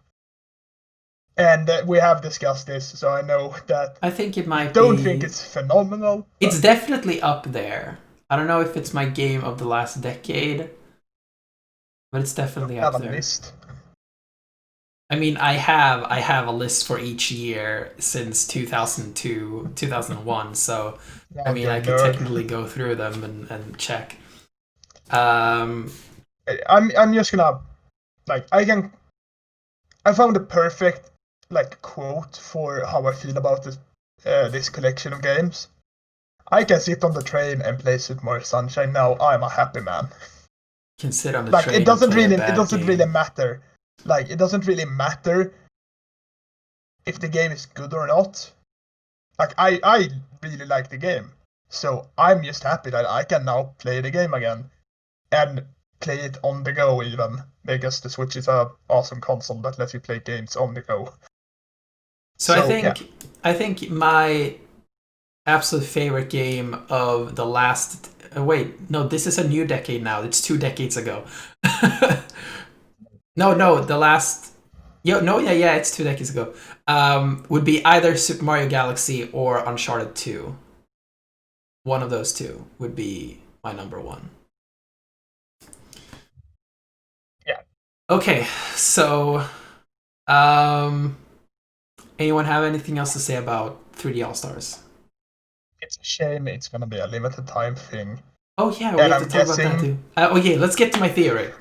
And we have discussed this, so I know that I think it might don't think it's phenomenal. It's definitely up there. I don't know if it's my game of the last decade, but it's definitely up there. List. I mean, I have a list for each year since 2002, 2001. So I mean, I could technically go through them and check. I'm just gonna I found a perfect quote for how I feel about this collection of games. I can sit on the train and play Super Mario Sunshine now. I'm a happy man. Can sit on the train. It doesn't really matter. It doesn't really matter if the game is good or not. I really like the game, so I'm just happy that I can now play the game again and play it on the go even, because the Switch is an awesome console that lets you play games on the go. So I think my absolute favorite game of the last this is a new decade now. It's 2 decades ago. It's 2 decades ago. Would be either Super Mario Galaxy or Uncharted 2. one of those two would be my number one. Yeah. Okay, so anyone have anything else to say about 3D All Stars? It's a shame it's gonna be a limited time thing. Oh yeah, we And have to I'm talk about that guessing- too. Oh yeah, let's get to my theory.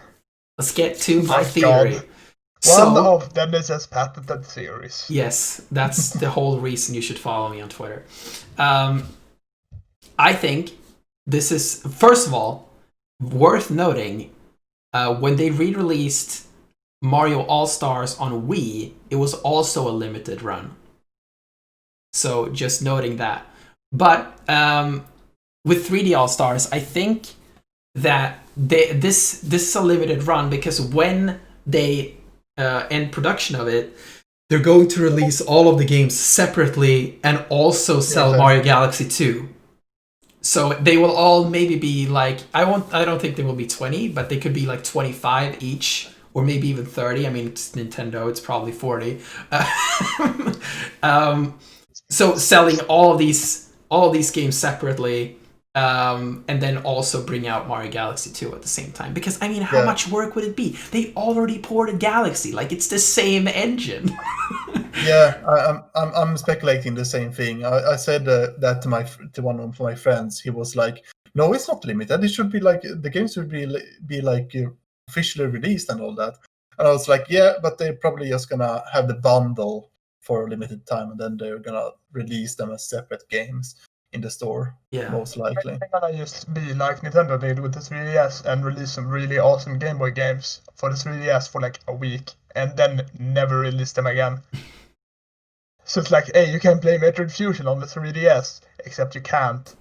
Let's get to my My theory. God. So, One of Dennis's patented theories. yes, that's the whole reason you should follow me on Twitter. I think this is, first of all, worth noting. When they re-released Mario All-Stars on Wii, it was also a limited run. So just noting that. But with 3D All-Stars, I think that this is a limited run because when they end production of it, they're going to release all of the games separately and also sell Mario Galaxy 2. So they will all maybe be like, I don't think they will be 20, but they could be like 25 each, or maybe even 30. I mean, it's Nintendo, it's probably 40. So selling all of these games separately, and then also bring out Mario Galaxy 2 at the same time. Because I mean, how much work would it be? They already ported Galaxy, like it's the same engine. Yeah, I'm speculating the same thing. I said that to one of my friends. He was like, "No, it's not limited. It should be like the games should be like officially released and all that." And I was like, "Yeah, but they're probably just gonna have the bundle for a limited time, and then they're gonna release them as separate games in the store, most likely." They're gonna just be like Nintendo did with the 3DS and release some really awesome Game Boy games for the 3DS for like a week and then never release them again. So it's like, hey, you can play Metroid Fusion on the 3DS, except you can't.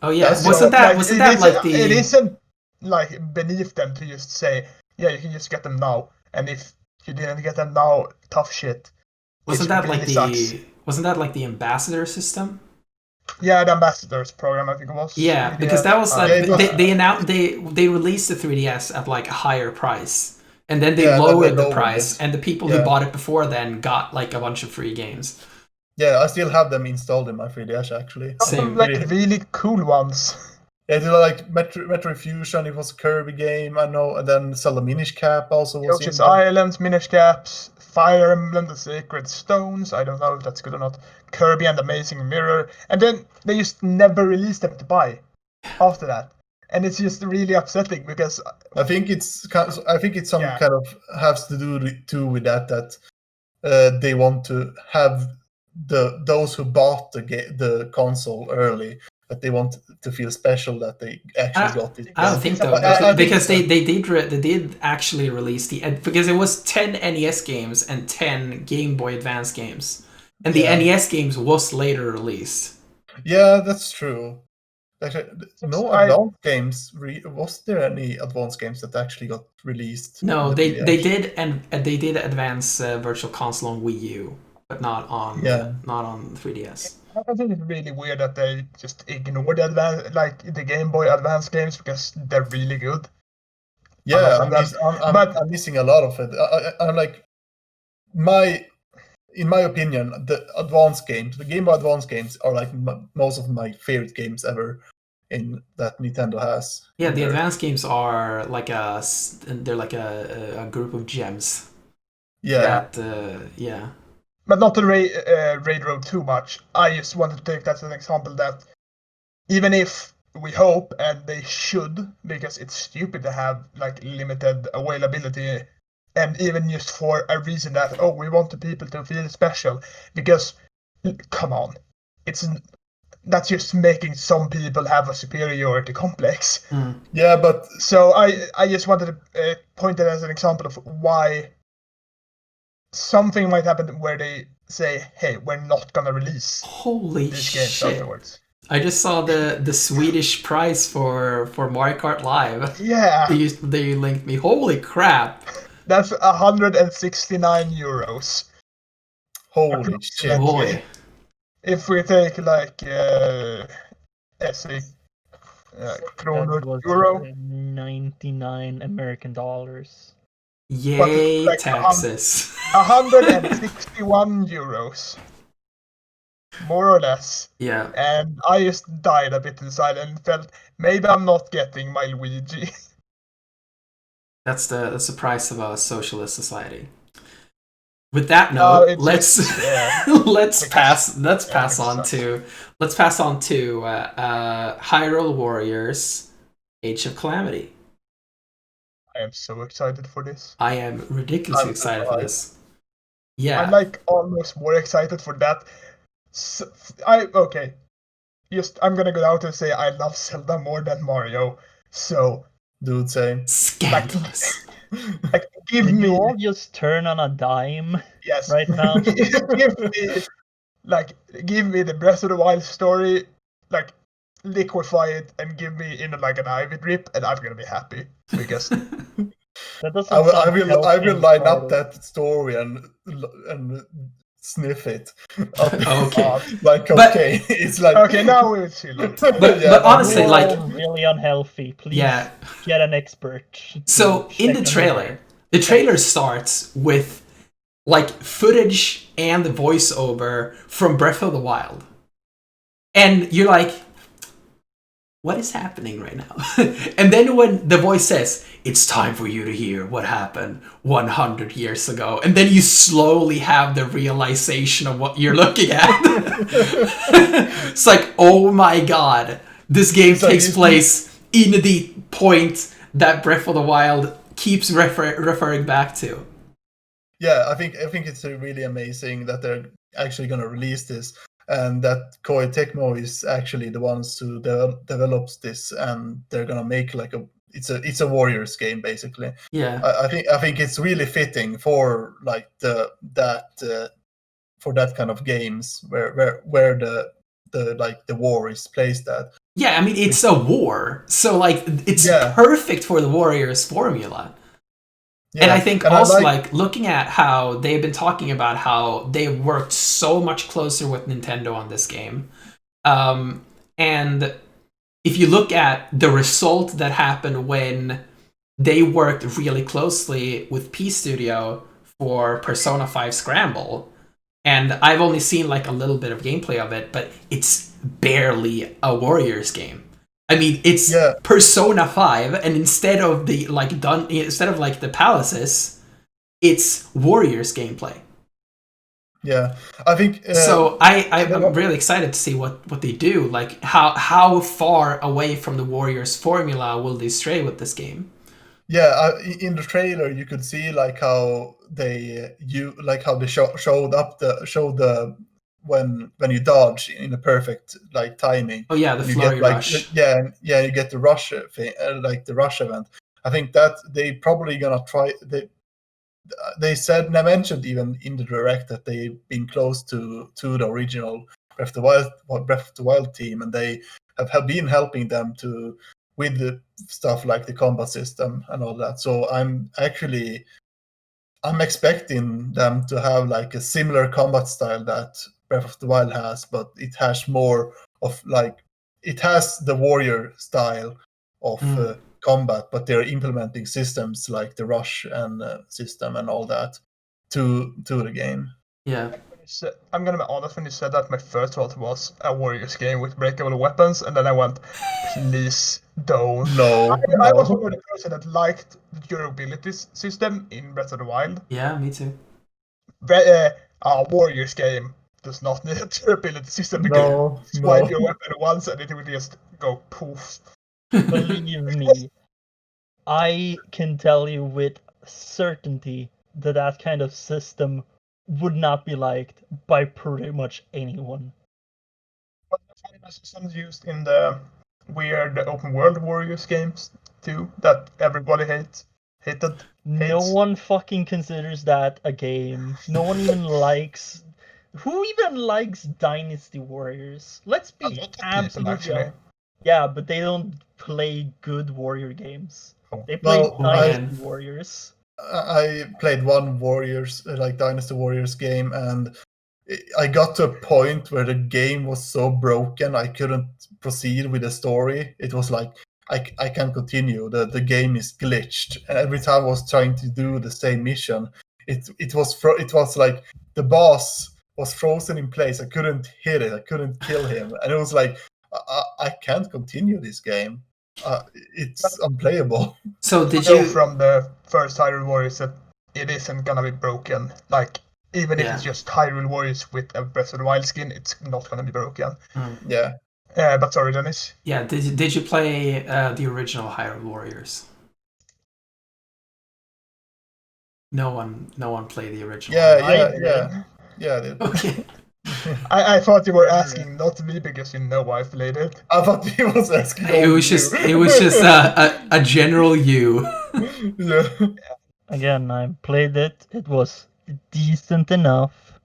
Oh yeah, It isn't like beneath them to just say, yeah, you can just get them now, and if you didn't get them now, tough shit. Wasn't that like the ambassador system? Yeah, the ambassadors program, I think it was. Yeah, because that was like they released the 3DS at like a higher price. And then they lowered the price, and the people who bought it before then got like a bunch of free games. Yeah, I still have them installed in my 3DS actually. Same. Like really cool ones. Yeah, they like Metro Fusion. It was a Kirby game, I know, and then Zelda Minish Cap also was Yoshi's Islands, Minish Caps, Fire Emblem, The Sacred Stones. I don't know if that's good or not. Kirby and Amazing Mirror, and then they just never released them to buy after that. And it's just really upsetting because I think it's some kind of has to do too with that they want to have those who bought the console early, that they want to feel special that they actually got it. I don't think so, because they did actually release because it was 10 NES games and 10 Game Boy Advance games, and the NES games was later released. Yeah, that's true. Actually, no advanced games. Was there any advanced games that actually got released? No, they did, and they did advance Virtual Console on Wii U, but not on 3DS. I think it's really weird that they just ignore the Game Boy Advance games because they're really good. Yeah, I'm missing a lot of it. I'm like in my opinion, the Game Boy Advance games are like most of my favorite games ever that Nintendo has. Yeah, the advanced games are like they're like a group of gems. Yeah. But not to raid road too much. I just wanted to take that as an example that even if we hope, and they should, because it's stupid to have like limited availability, and even just for a reason that, we want the people to feel special, because come on, that's just making some people have a superiority complex. Yeah, but so I just wanted to point it as an example of why something might happen where they say, hey, we're not gonna release these games afterwards. I just saw the Swedish price for Mario Kart Live. Yeah. They linked me. Holy crap. That's 169 euros. Holy shit. Boy. If we take like kroner, euro, 99 American dollars. Yay, like taxes. 161 euros. more or less. Yeah, And I just died a bit inside and felt maybe I'm not getting my Luigi. that's the price of a socialist society. With that note, it's let's just, yeah, let's because- pass on to Hyrule Warriors: Age of Calamity. I am so excited for this. I am ridiculously I'm excited for this. Yeah, I'm like almost more excited for that. So, okay. Just I'm gonna go out and say I love Zelda more than Mario. So Dude, same. scandalous. like give Did me you all just turn on a dime yes. right now? Give me the Breath of the Wild story, like liquefy it and give me in like an Ivy drip, and I'm gonna be happy because That doesn't I sound will healthy, line up Carter. that story and sniff it up Okay. like But- cocaine. It's like okay, now we'll chill out. But honestly, You're like- all really unhealthy. Please Yeah. get an expert. to So in check the on trailer, the trailer starts with like footage and the voiceover from Breath of the Wild. And you're like, what is happening right now? And then when the voice says, it's time for you to hear what happened 100 years ago, and then you slowly have the realization of what you're looking at. It's like, oh my god, this game It's like takes you- place in the point that Breath of the Wild keeps referring back to. yeah, I think it's really amazing that they're actually going to release this, and that Koei Tecmo is actually the ones who develops this, and they're going to make like it's a Warriors game basically. Yeah. I think it's really fitting for like for that kind of games where the war is placed at. Yeah, I mean, it's a war. So, like, it's Yeah. perfect for the Warriors formula. Yeah. And I think and also, I like, looking at how they've been talking about how they worked so much closer with Nintendo on this game. And if you look at the result that happened when they worked really closely with P Studio for Persona 5 Scramble, and I've only seen like a little bit of gameplay of it, but it's barely a Warriors game. I mean, it's Yeah. Persona 5, and instead of the the palaces, it's Warriors gameplay. Yeah, I think So I'm really excited to see what they do. Like how far away from the Warriors formula will they stray with this game? Yeah, in the trailer you could see like how they showed the when you dodge in the perfect like timing. Oh yeah, the and you flurry get like rush. you get the rush thing, like the rush event. I think that they probably gonna try. They mentioned even in the direct that they've been close to the original Breath of the Wild team, and they have been helping them with the stuff like the combat system and all that. So I'm expecting them to have like a similar combat style that Breath of the Wild has, but it has more of like it has the warrior style of combat, but they're implementing systems like the rush and system and all that to the game. Yeah. I'm gonna be honest, when you said that, my first thought was a Warriors game with breakable weapons, and then I went, please don't. No, I was no. one of the person that liked the durability system in Breath of the Wild. Yeah, me too. A Warriors game does not need a durability system because No, you swipe no. your weapon once and it will just go poof. Believe me, I can tell you with certainty that that kind of system would not be liked by pretty much anyone. But some used in the weird open world Warriors games too that everybody hated. No Hates. one fucking considers that a game. No one even likes. Who even likes Dynasty Warriors? Let's A be lot of people, absolutely actually. honest. Yeah, but they don't play good warrior games. Oh. They play Well, Dynasty Warriors. I played one Warriors, like Dynasty Warriors game, and I got to a point where the game was so broken I couldn't proceed with the story. It was like I can't continue. The game is glitched. And every time I was trying to do the same mission, it was like the boss was frozen in place. I couldn't hit it. I couldn't kill him, and it was like I can't continue this game. It's unplayable. So did know you? from the first Hyrule Warriors that it isn't gonna be broken. Like even if Yeah. it's just Hyrule Warriors with a Breath of the Wild skin, it's not gonna be broken. Yeah. But sorry, Dennis. Yeah. Did you play the original Hyrule Warriors? No one played the original. Yeah. I Yeah. did. Yeah. Yeah. I did. Okay. I thought you were asking not me because you know I played it. I thought he was asking. It was just a general you. Yeah. Again, I played it. It was decent enough.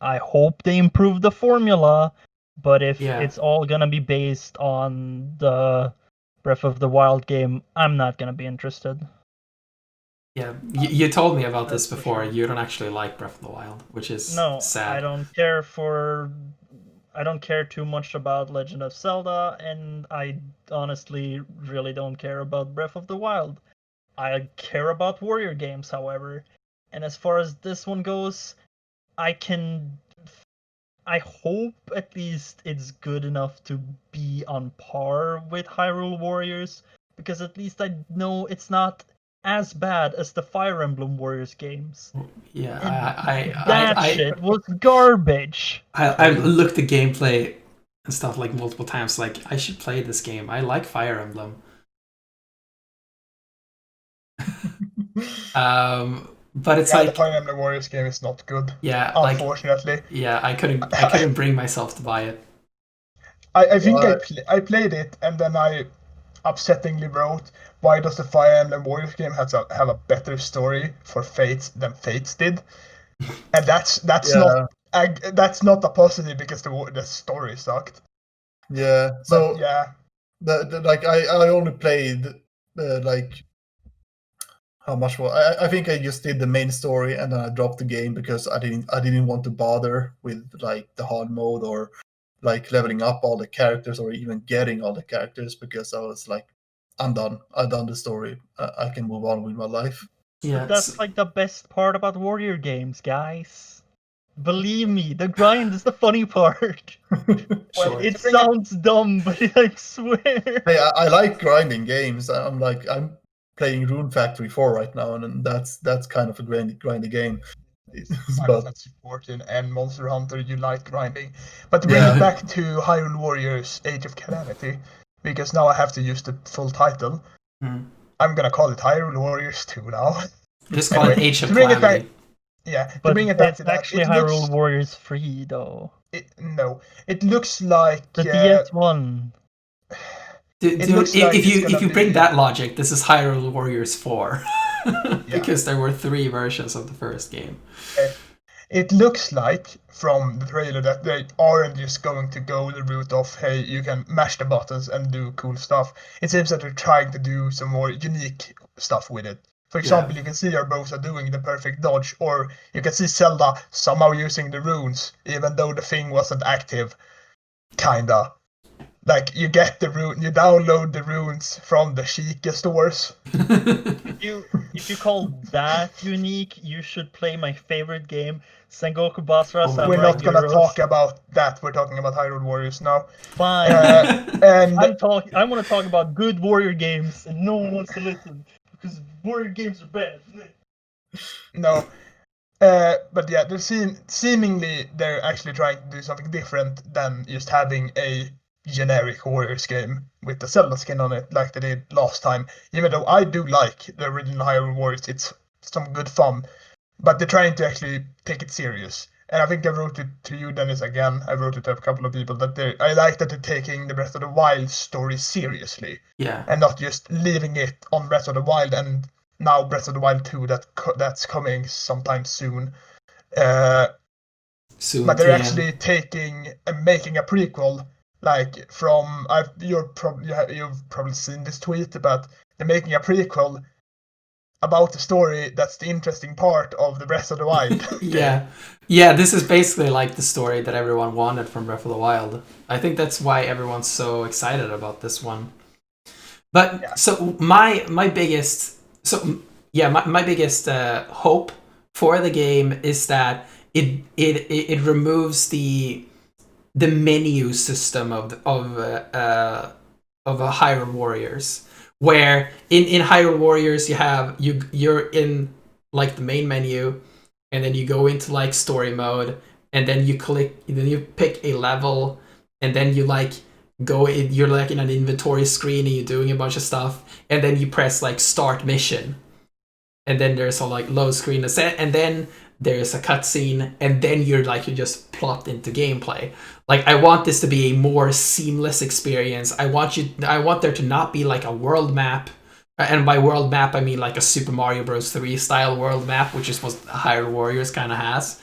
I hope they improve the formula, but if Yeah. it's all gonna be based on the Breath of the Wild game, I'm not gonna be interested. Yeah, you told me about this That's for before. sure. You don't actually like Breath of the Wild, which is No, sad. I don't care too much about Legend of Zelda, and I honestly really don't care about Breath of the Wild. I care about Warrior games, however, and as far as this one goes, I hope at least it's good enough to be on par with Hyrule Warriors, because at least I know it's not as bad as the Fire Emblem Warriors games. Yeah, That shit was garbage. I looked at gameplay and stuff like multiple times. Like I should play this game. I like Fire Emblem. But it's The like Fire Emblem Warriors game is not good. yeah, Unfortunately. I couldn't bring myself to buy it. I think I played it and then I upsettingly wrote, why does the Fire Emblem Warriors game have a better story for Fates than Fates did? And that's Yeah. not a positive because the story sucked. Yeah. So But yeah, like I only played like how much was I think I just did the main story and then I dropped the game because I didn't want to bother with like the hard mode or like leveling up all the characters or even getting all the characters because I was like, I'm done. I've done the story. I can move on with my life. Yeah, But that's like the best part about Warrior games, guys. Believe me, the grind is the funny part. well, sure. It sounds dumb, but I swear. Hey, I like grinding games. I'm playing Rune Factory 4 right now, and that's kind of a grindy game. Final Fantasy 14 and Monster Hunter, you like grinding. But to bring it back to Hyrule Warriors Age of Calamity, because now I have to use the full title. I'm gonna call it Hyrule Warriors 2 now. Just call it Anyway, Age of to bring it back- Calamity. Yeah, to But bring it back it's to that, actually it Hyrule looks, Warriors 3, though. no, it looks like The DS one. Dude, looks like if it's you gonna bring be- that logic, this is Hyrule Warriors 4. Because there were 3 versions of the first game. It looks like from the trailer that they aren't just going to go the route of, hey, you can mash the buttons and do cool stuff. It seems that they're trying to do some more unique stuff with it. For example, you can see Urbosa doing the perfect dodge, or you can see Zelda somehow using the runes, even though the thing wasn't active. Kinda. Like, you get the rune, you download the runes from the Sheikah stores. If you call that unique, you should play my favorite game, Sengoku Basara Samurai We're not gonna Heroes. talk about that, we're talking about Hyrule Warriors now. Fine. And I want to talk about good Warrior games, and no one wants to listen because Warrior games are bad. no. But yeah, seemingly they're actually trying to do something different than just having a generic Warriors game with the Zelda skin on it like they did last time. Even though I do like the original Hyrule Warriors, it's some good fun. But they're trying to actually take it serious. And I think I wrote it to you, Dennis, again. I wrote it to a couple of people that I like that they're taking the Breath of the Wild story seriously. Yeah. And not just leaving it on Breath of the Wild and now Breath of the Wild 2 that's coming sometime soon. Soon. But they're actually making a prequel. Like from you've probably seen this tweet, but they're making a prequel about the story that's the interesting part of the Breath of the Wild. Yeah, this is basically like the story that everyone wanted from Breath of the Wild. I think that's why everyone's so excited about this one. But so my biggest hope for the game is that it removes the menu system of a Hyrule Warriors, where in Hyrule Warriors you're in like the main menu, and then you go into like story mode, and then you pick a level, and then you like you're like in an inventory screen and you're doing a bunch of stuff, and then you press like start mission, and then there's a like load screen and then there's a cutscene, and then you're just plopped into gameplay. Like, I want this to be a more seamless experience. I want there to not be like a world map, and by world map I mean like a Super Mario Bros. 3 style world map, which is what Hyrule Warriors kind of has.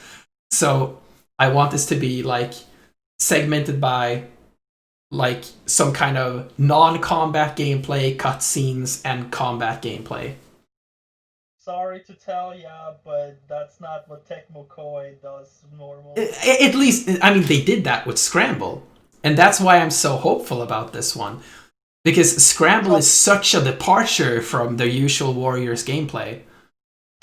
So I want this to be like segmented by like some kind of non-combat gameplay, cutscenes, and combat gameplay. Sorry to tell ya, but that's not what Tecmo Koei does normally. At least, I mean, they did that with Scramble, and that's why I'm so hopeful about this one, because Scramble is such a departure from the usual Warriors gameplay.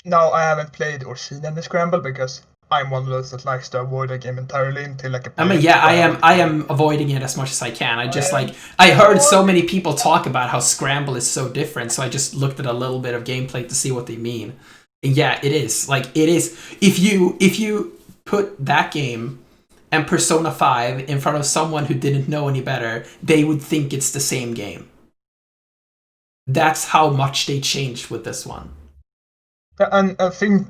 No, I haven't played or seen any Scramble because I'm one of those that likes to avoid a game entirely until I can play I mean, it. yeah, I am avoiding it as much as I can. I heard so many people talk about how Scramble is so different, so I just looked at a little bit of gameplay to see what they mean. And yeah, it is. Like, it is. If you put that game and Persona 5 in front of someone who didn't know any better, they would think it's the same game. That's how much they changed with this one. And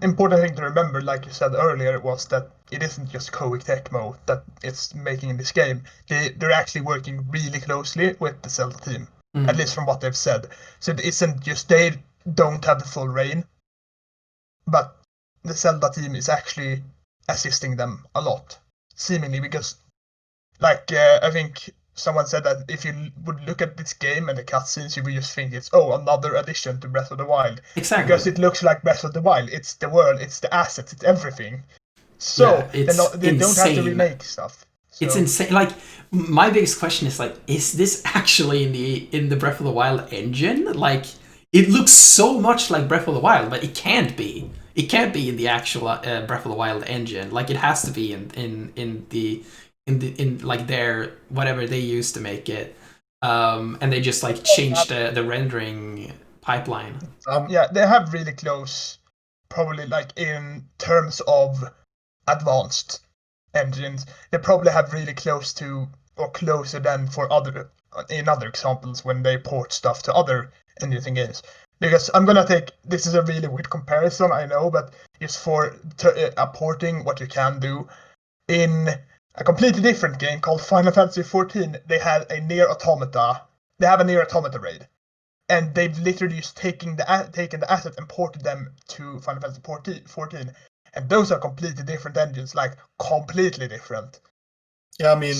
important thing to remember, like you said earlier, was that it isn't just Koei Tecmo that is making this game. They're actually working really closely with the Zelda team, at least from what they've said. So it isn't just they don't have the full reign, but the Zelda team is actually assisting them a lot, seemingly, because like I think someone said that if you would look at this game and the cutscenes, you would just think it's another addition to Breath of the Wild. Exactly. Because it looks like Breath of the Wild. It's the world, it's the assets, it's everything. So yeah, they don't have to remake stuff. So. It's insane. Like, my biggest question is like, is this actually in the Breath of the Wild engine? Like, it looks so much like Breath of the Wild, but it can't be. It can't be in the actual Breath of the Wild engine. Like, it has to be in like their whatever they used to make it, and they just like changed the rendering pipeline. Yeah, they have really close, probably like in terms of advanced engines, they probably have really close to or closer than for other examples when they port stuff to other engines and games. Because I'm gonna take, this is a really weird comparison, I know, but just for porting what you can do in a completely different game called Final Fantasy XIV. They had a Nier Automata. They have a Nier Automata raid, and they've literally just taken the assets and ported them to Final Fantasy XIV. And those are completely different engines, like completely different. Yeah, I mean,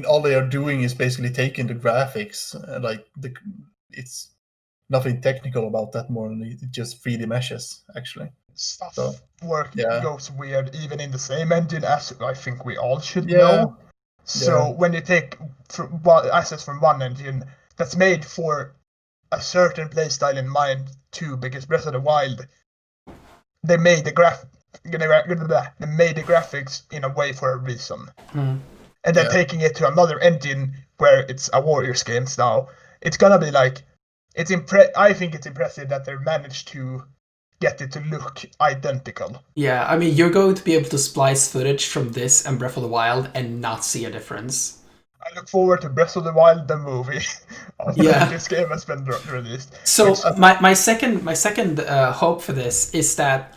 all they are doing is basically taking the graphics, it's nothing technical about that more than it just 3D meshes actually. Stuff So, goes weird even in the same engine, as I think we all should Yeah. know. So when you take assets from one engine that's made for a certain playstyle in mind too, because Breath of the Wild, they made the graphics in a way for a reason. And then taking it to another engine where it's a Warriors games now, it's gonna be like, I think it's impressive that they managed to get it to look identical. Yeah, I mean, you're going to be able to splice footage from this and Breath of the Wild and not see a difference. I look forward to Breath of the Wild, the movie, after this game has been released. So my second hope for this is that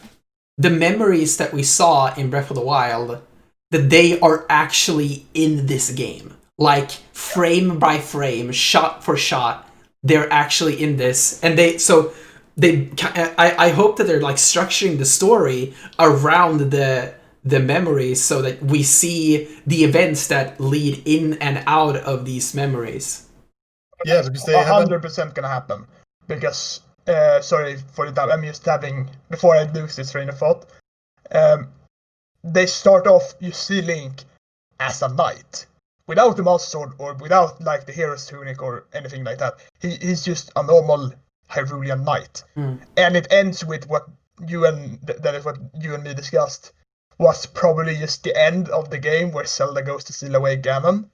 the memories that we saw in Breath of the Wild, that they are actually in this game, like frame by frame, shot for shot, they're actually in this, and I hope that they're like structuring the story around the memories so that we see the events that lead in and out of these memories. Yeah, because they 100% gonna happen. Because sorry for the time, I'm just having, before I lose this train of thought. They start off, you see Link as a knight, without the master sword or without like the hero's tunic or anything like that. He's just a normal Hyrulean knight. And it ends with what that is what you and me discussed, was probably just the end of the game where Zelda goes to steal away Ganon,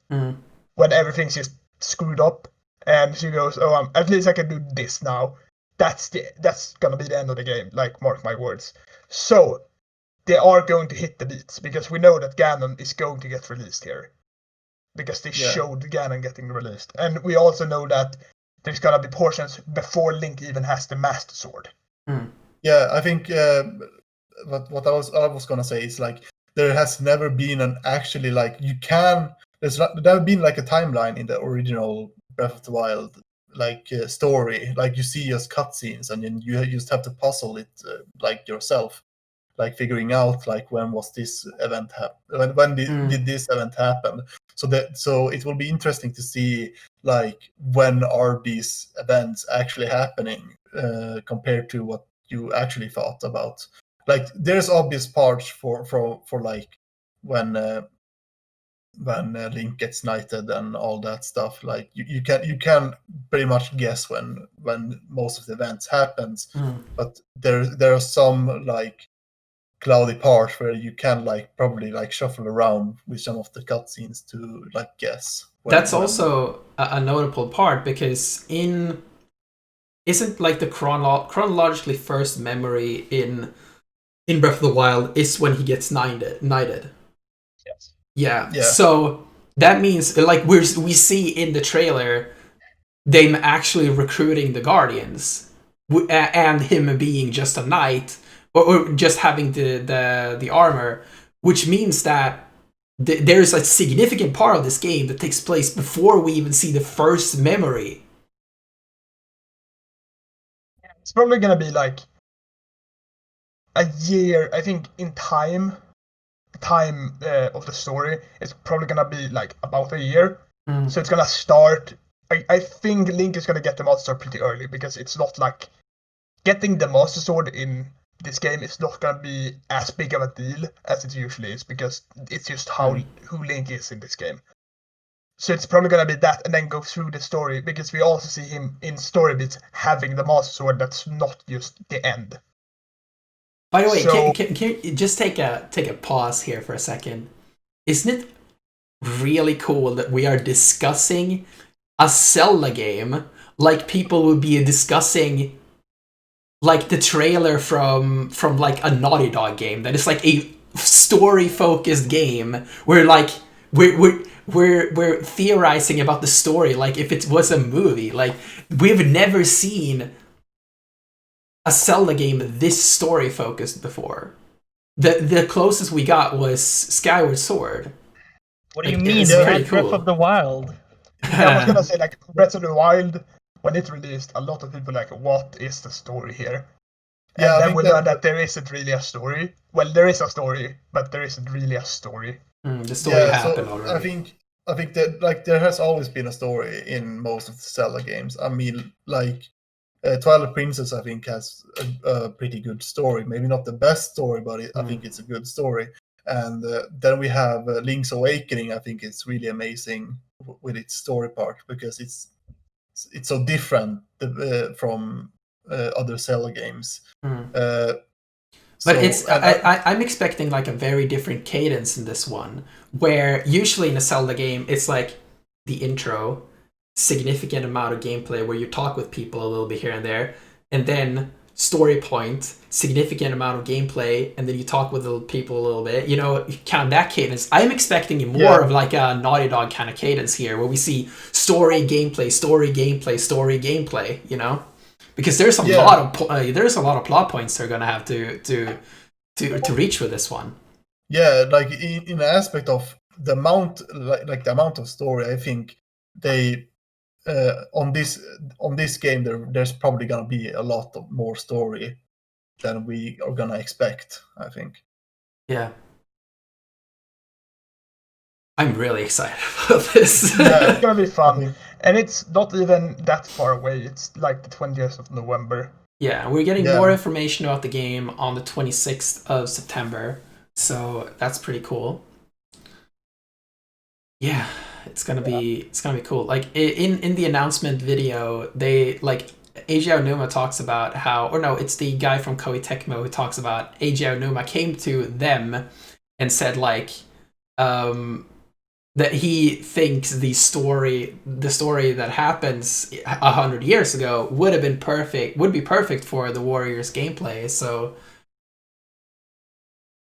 when everything's just screwed up, and she goes, "Oh, at least I can do this now." That's gonna be the end of the game. Like, mark my words. So they are going to hit the beats because we know that Ganon is going to get released here, because they showed Ganon getting released, and we also know that there's gonna be portions before Link even has the Master Sword. Yeah, I think what I was gonna say is like there has never been an actually like there's never been like a timeline in the original Breath of the Wild like story. Like you see just cutscenes and then you just have to puzzle it like yourself, like figuring out like when was this event happen, when did this event happen. So it will be interesting to see like when are these events actually happening compared to what you actually thought about. Like there's obvious parts for like when Link gets knighted and all that stuff. Like you can pretty much guess when most of the events happens, but there are some like cloudy parts where you can like probably like shuffle around with some of the cutscenes to like guess. That's also a notable part, because isn't like the chronologically first memory in Breath of the Wild is when he gets knighted. Yes. Yeah. So that means like we see in the trailer them actually recruiting the Guardians, and him being just a knight, or just having the armor, which means that there's a significant part of this game that takes place before we even see the first memory. It's probably gonna be like a year, I think, in time of the story. It's probably gonna be like about a year. So it's gonna start. I think Link is gonna get the Master Sword pretty early, because it's not like getting the Master Sword in this game is not gonna be as big of a deal as it usually is, because it's just who Link is in this game. So it's probably gonna be that, and then go through the story, because we also see him in story bits having the Master Sword. That's not just the end. By the way, can you just take a pause here for a second? Isn't it really cool that we are discussing a Zelda game like people would be discussing like the trailer from like a Naughty Dog game that is like a story focused game where like we're theorizing about the story like if it was a movie. Like we've never seen a Zelda game this story focused before. The closest we got was Skyward Sword. What do you Like, mean? it's They pretty had Breath cool. of the Wild. I was gonna say, like, Breath of the Wild, when it released, a lot of people like, what is the story here? Yeah, And then we learned that there isn't really a story. Well, there is a story, but there isn't really a story. The story happened already. I think that like there has always been a story in most of the Zelda games. I mean, like Twilight Princess, I think has a pretty good story. Maybe not the best story, but I think it's a good story. And then we have Link's Awakening. I think it's really amazing with its story part, because it's so different from other Zelda games. But I'm expecting like a very different cadence in this one, where usually in a Zelda game it's like the intro, significant amount of gameplay where you talk with people a little bit here and there, and then story point, significant amount of gameplay, and then you talk with the people a little bit, kind of that cadence. I'm expecting more of like a Naughty Dog kind of cadence here, where we see story, gameplay, because there's a lot of plot points they're gonna have to reach with this one. Yeah, like in the aspect of the amount, like the amount of story, I think they on this game there's probably gonna be a lot of more story than we are gonna expect, I think. Yeah. I'm really excited about this. Yeah, it's gonna be fun. And it's not even that far away. It's like the 20th of November. Yeah, we're getting more information about the game on the 26th of September. So that's pretty cool. Yeah, it's gonna be cool. Like in the announcement video, they like Eiji Aonuma talks about how, or no, it's the guy from Koei Tecmo who talks about Eiji Aonuma came to them and said like that he thinks the story that happens 100 years ago would be perfect for the Warriors gameplay. So,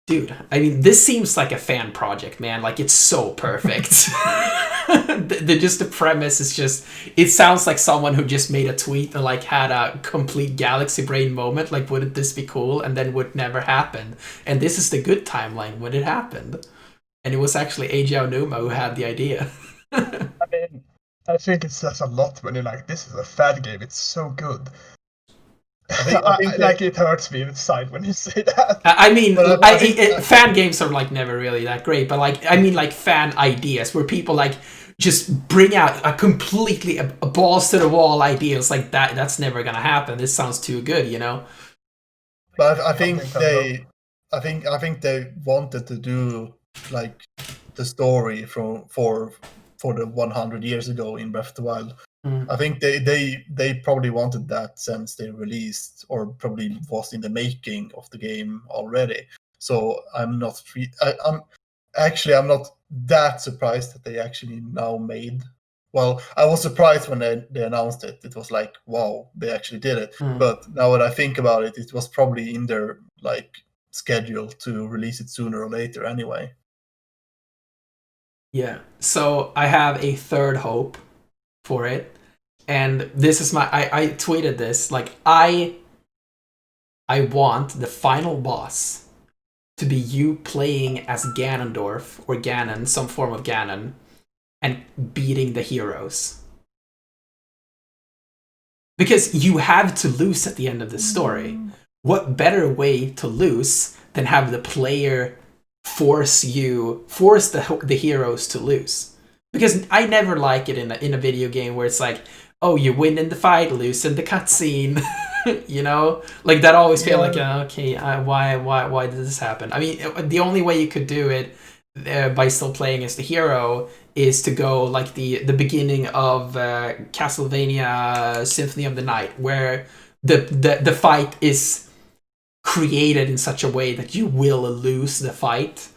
dude, I mean, this seems like a fan project, man. Like, it's so perfect. The premise is just, it sounds like someone who just made a tweet and like had a complete galaxy brain moment, like, wouldn't this be cool, and then would never happen. And this is the good timeline when it happened. And it was actually Eiji Aonuma who had the idea. I mean, I think it says a lot when you're like, this is a fan game, it's so good. I think like it hurts me inside when you say that. I mean, fan games are like never really that great, but like, I mean, like fan ideas where people like just bring out a completely a balls to the wall ideas like that. That's never gonna happen. This sounds too good, you know. But I think they wanted to do like the story for the 100 years ago in Breath of the Wild. I think they probably wanted that since they released, or probably was in the making of the game already. So I'm not that surprised that they actually now made. Well, I was surprised when they announced it. It was like, wow, they actually did it. But now that I think about it, it was probably in their like schedule to release it sooner or later anyway. Yeah. So I have a third hope for it. And this is I tweeted this, like, I want the final boss to be you playing as Ganondorf or Ganon, some form of Ganon, and beating the heroes. Because you have to lose at the end of the story. What better way to lose than have the player force the heroes to lose? Because I never like it in a video game where it's like, oh, you win in the fight, lose in the cutscene. You know, like that always feel like, okay, why did this happen? I mean, the only way you could do it by still playing as the hero is to go like the beginning of Castlevania Symphony of the Night, where the fight is created in such a way that you will lose the fight.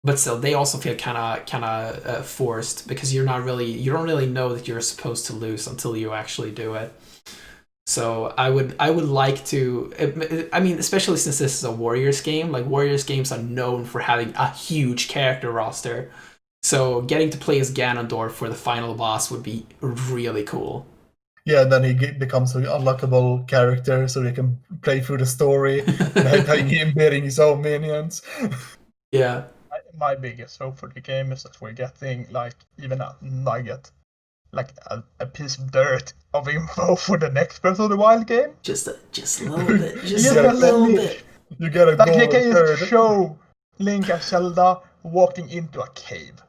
But still, they also feel kind of forced because you don't really know that you're supposed to lose until you actually do it. So I would like to. I mean, especially since this is a Warriors game. Like, Warriors games are known for having a huge character roster. So getting to play as Ganondorf for the final boss would be really cool. Yeah, and then he becomes an unlockable character, so you can play through the story by him beating his own minions. Yeah. My biggest hope for the game is that we're getting like even a nugget, like a piece of dirt of info for the next Breath of the Wild game. Just a little bit. Just a little bit. You gotta like they can just show Link as Zelda walking into a cave,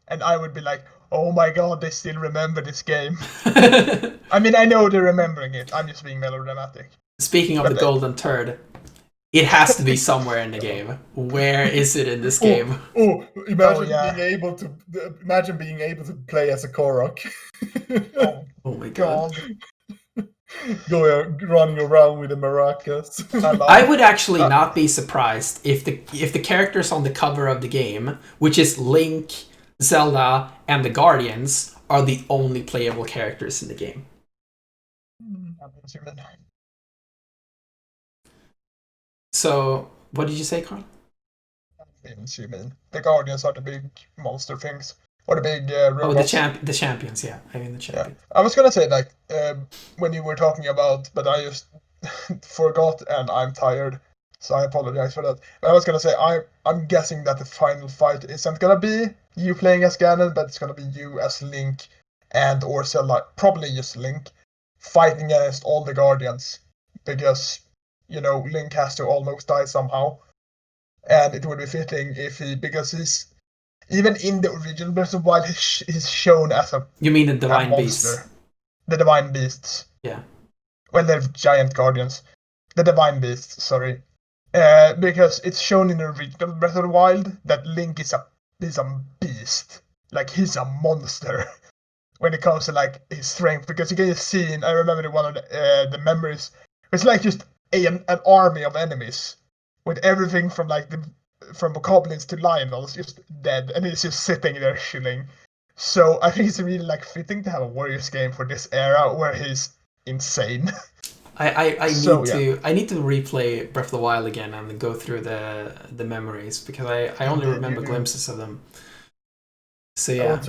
and I would be like, oh my god, they still remember this game. I mean, I know they're remembering it. I'm just being melodramatic. Speaking of the golden turd, it has to be somewhere in the game. Where is it in this game? Imagine being able to play as a Korok. Oh my god. Running around with the maracas. I would actually not be surprised if the characters on the cover of the game, which is Link, Zelda, and the Guardians, are the only playable characters in the game. So, what did you say, Carl? You mean the Guardians are the big monster things, or the big robots? The champions. Yeah, I mean the champions. Yeah. I was gonna say like when you were talking about, but I just forgot, and I'm tired, so I apologize for that. But I was gonna say I'm guessing that the final fight isn't gonna be you playing as Ganon, but it's gonna be you as Link and or Zelda, probably just Link, fighting against all the Guardians, because Link has to almost die somehow, and it would be fitting if because he's even in the original Breath of the Wild, he's shown as a you mean the divine monster. Beasts? The divine beasts. Yeah. Well, they're giant guardians. The divine beasts, sorry. Because it's shown in the original Breath of the Wild that Link is a beast. Like, he's a monster. when it comes to like his strength, because you can just see, and I remember one of the memories. It's like just an army of enemies with everything from like from goblins to Lionels just dead, and he's just sitting there chilling. So I think it's really like fitting to have a Warriors game for this era where he's insane. I So, need to replay Breath of the Wild again and go through the memories, because I only remember glimpses of them. So yeah.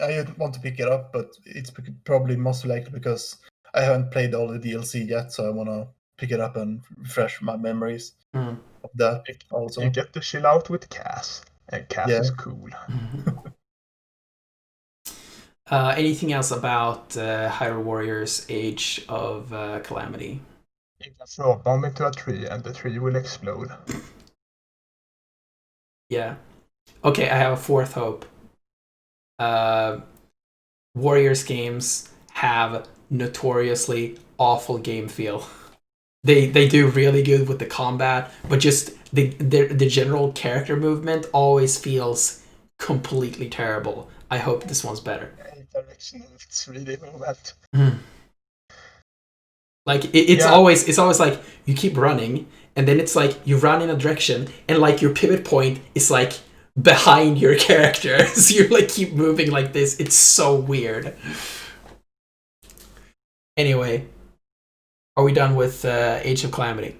I want to pick it up, but it's probably most likely because I haven't played all the DLC yet, so I want to pick it up and refresh my memories of that also. You get to chill out with Cass, and Cass is cool. Anything else about Hyrule Warriors Age of Calamity? You can throw a bomb into a tree and the tree will explode. Yeah. Okay, I have a fourth hope. Warriors games have notoriously awful game feel. They do really good with the combat, but just the general character movement always feels completely terrible. I hope this one's better. Direction, it's really movement. Like it's always like you keep running, and then it's like you run in a direction, and like your pivot point is like behind your character, so you like keep moving like this. It's so weird. Anyway, are we done with Age of Calamity?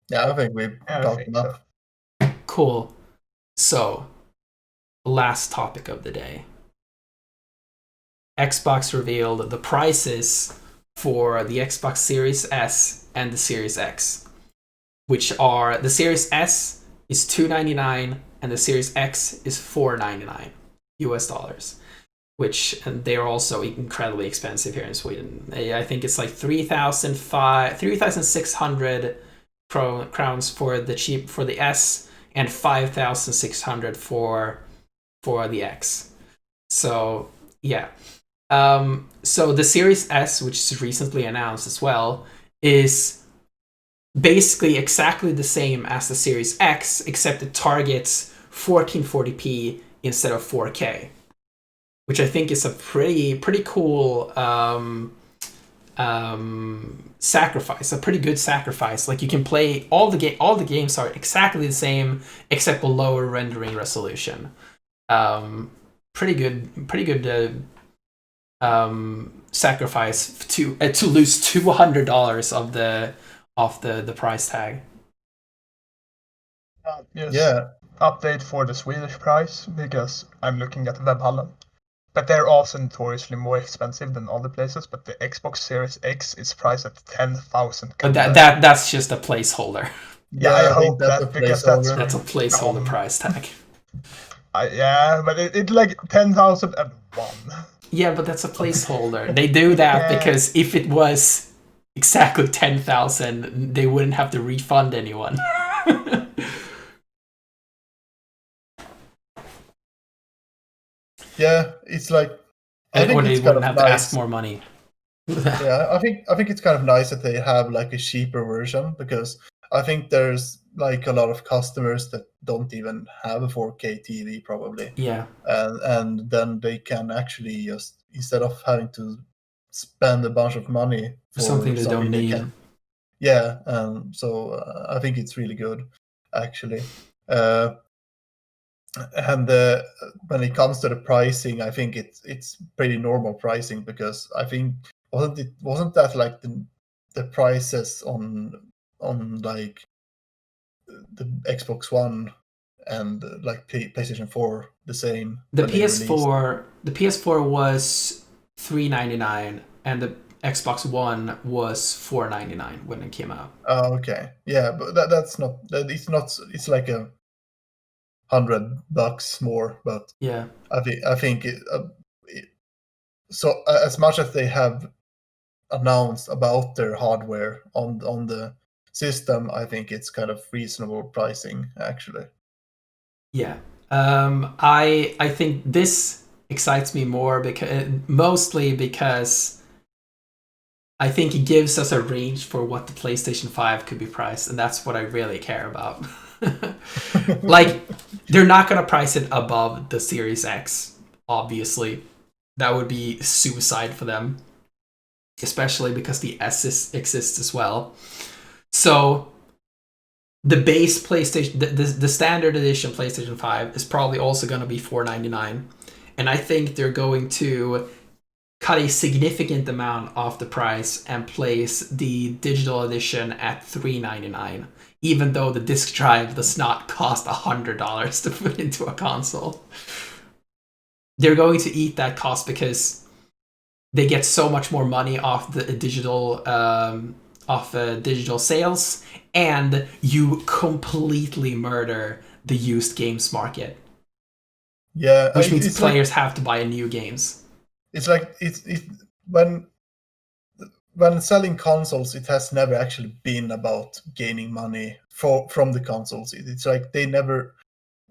Yeah, I think we've talked enough. So. Cool. So, last topic of the day. Xbox revealed the prices for the Xbox Series S and the Series X, which are the Series S is $299 and the Series X is $499 US dollars, which and they are also incredibly expensive here in Sweden. I think it's like 3,600 crowns for the S and 5,600 for the X. So yeah. So the Series S, which is recently announced as well, is basically exactly the same as the Series X, except it targets 1440p instead of 4K, which I think is a pretty cool sacrifice, a pretty good sacrifice. Like you can play all the games are exactly the same except a lower rendering resolution. Pretty good sacrifice to lose $200 off the price tag. Update for the Swedish price, because I'm looking at Webhallen. But they're also notoriously more expensive than other places. But the Xbox Series X is priced at 10,000. That's just a placeholder. Yeah, I hope that, because that's a placeholder price tag. But it's like 10,001. Yeah, but that's a placeholder. They do that because if it was exactly 10,000, they wouldn't have to refund anyone. Yeah, it's like or they wouldn't have to ask more money. Yeah, I think it's kind of nice that they have like a cheaper version, because I think there's like a lot of customers that don't even have a 4K TV probably. Yeah. And then they can actually just, instead of having to spend a bunch of money for something they don't need. So I think it's really good, actually. And when it comes to the pricing, I think it's pretty normal pricing, because I think wasn't that like the prices on like the Xbox One and like PlayStation 4 the same? The PS4 was $399 and the Xbox One was $499 when it came out. Oh, okay. Yeah, but that's not. It's like $100 more, but yeah, I think so as much as they have announced about their hardware on the system, I think it's kind of reasonable pricing, actually. Yeah. I think this excites me more mostly because I think it gives us a range for what the PlayStation 5 could be priced, and that's what I really care about. Like, they're not going to price it above the Series X, obviously. That would be suicide for them, especially because the S exists as well. So the base PlayStation, the standard edition PlayStation 5 is probably also going to be $499, and I think they're going to cut a significant amount off the price and place the digital edition at $399, even though the disc drive does not cost $100 to put into a console. They're going to eat that cost because they get so much more money off the digital digital sales, and you completely murder the used games market. Yeah, which means players have to buy new games. It's like it's when selling consoles, it has never actually been about gaining money from the consoles. It's like they never,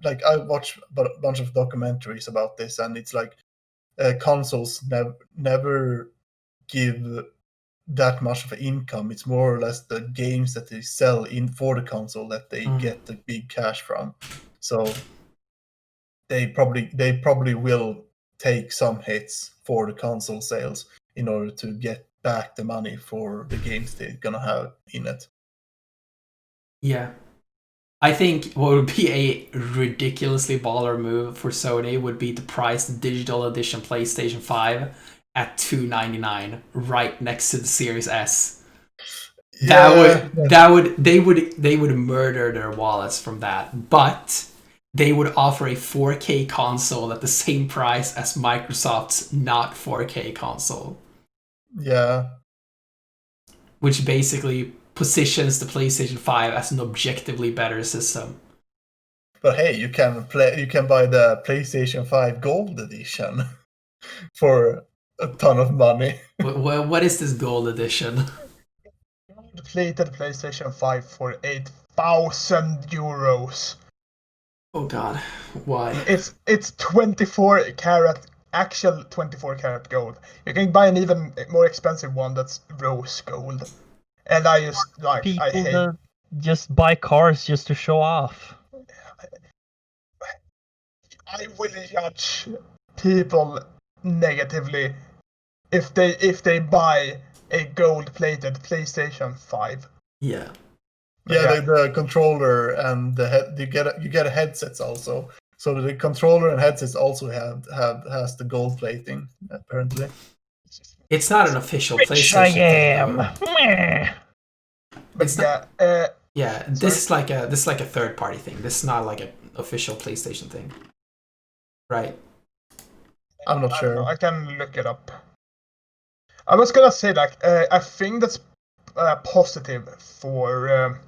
like I watched a bunch of documentaries about this, and it's like consoles never give that much of an income. It's more or less the games that they sell in for the console that they get the big cash from. So they probably will take some hits for the console sales in order to get back the money for the games they're gonna have in it. Yeah. I think what would be a ridiculously baller move for Sony would be to price the digital edition PlayStation 5 at $299 right next to the Series S. They would murder their wallets from that, but they would offer a 4K console at the same price as Microsoft's not 4K console. Yeah. Which basically positions the PlayStation 5 as an objectively better system. But hey, you can buy the PlayStation 5 Gold Edition for a ton of money. What is this Gold Edition? Plated PlayStation 5 for 8,000 euros. Oh god, why? It's 24 karat, actual 24 karat gold. You can buy an even more expensive one that's rose gold. And I just like People I hate that just buy cars just to show off. I will judge people negatively if they buy a gold plated PlayStation 5. Yeah. Yeah, the controller and the head, you get headsets also. So the controller and headsets also has the gold plating apparently. It's not an official Rich PlayStation I am. But yeah, this is like a third party thing. This is not like an official PlayStation thing, right? I'm not sure. I can look it up. I was gonna say like I think that's positive for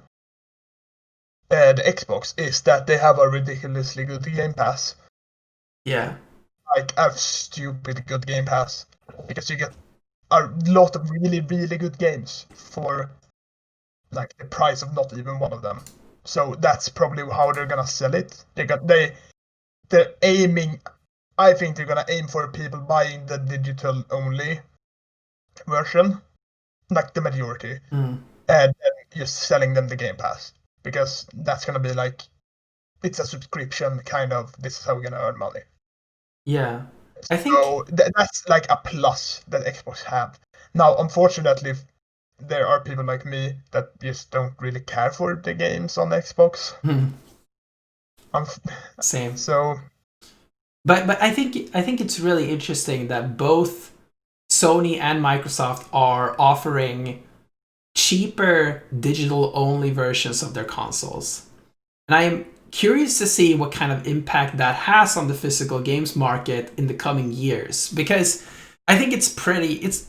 the Xbox is that they have a ridiculously good Game Pass. Yeah. Like a stupid good Game Pass because you get a lot of really really good games for like the price of not even one of them. So that's probably how they're gonna sell it. They're aiming. I think they're gonna aim for people buying the digital only version, like the majority, and then just selling them the Game Pass because that's gonna be like it's a subscription kind of. This is how we're gonna earn money. Yeah, I think so. That's like a plus that Xbox have. Now, unfortunately, there are people like me that just don't really care for the games on Xbox. Same. So, but I think it's really interesting that both Sony and Microsoft are offering cheaper digital only versions of their consoles, and I'm curious to see what kind of impact that has on the physical games market in the coming years, because I think it's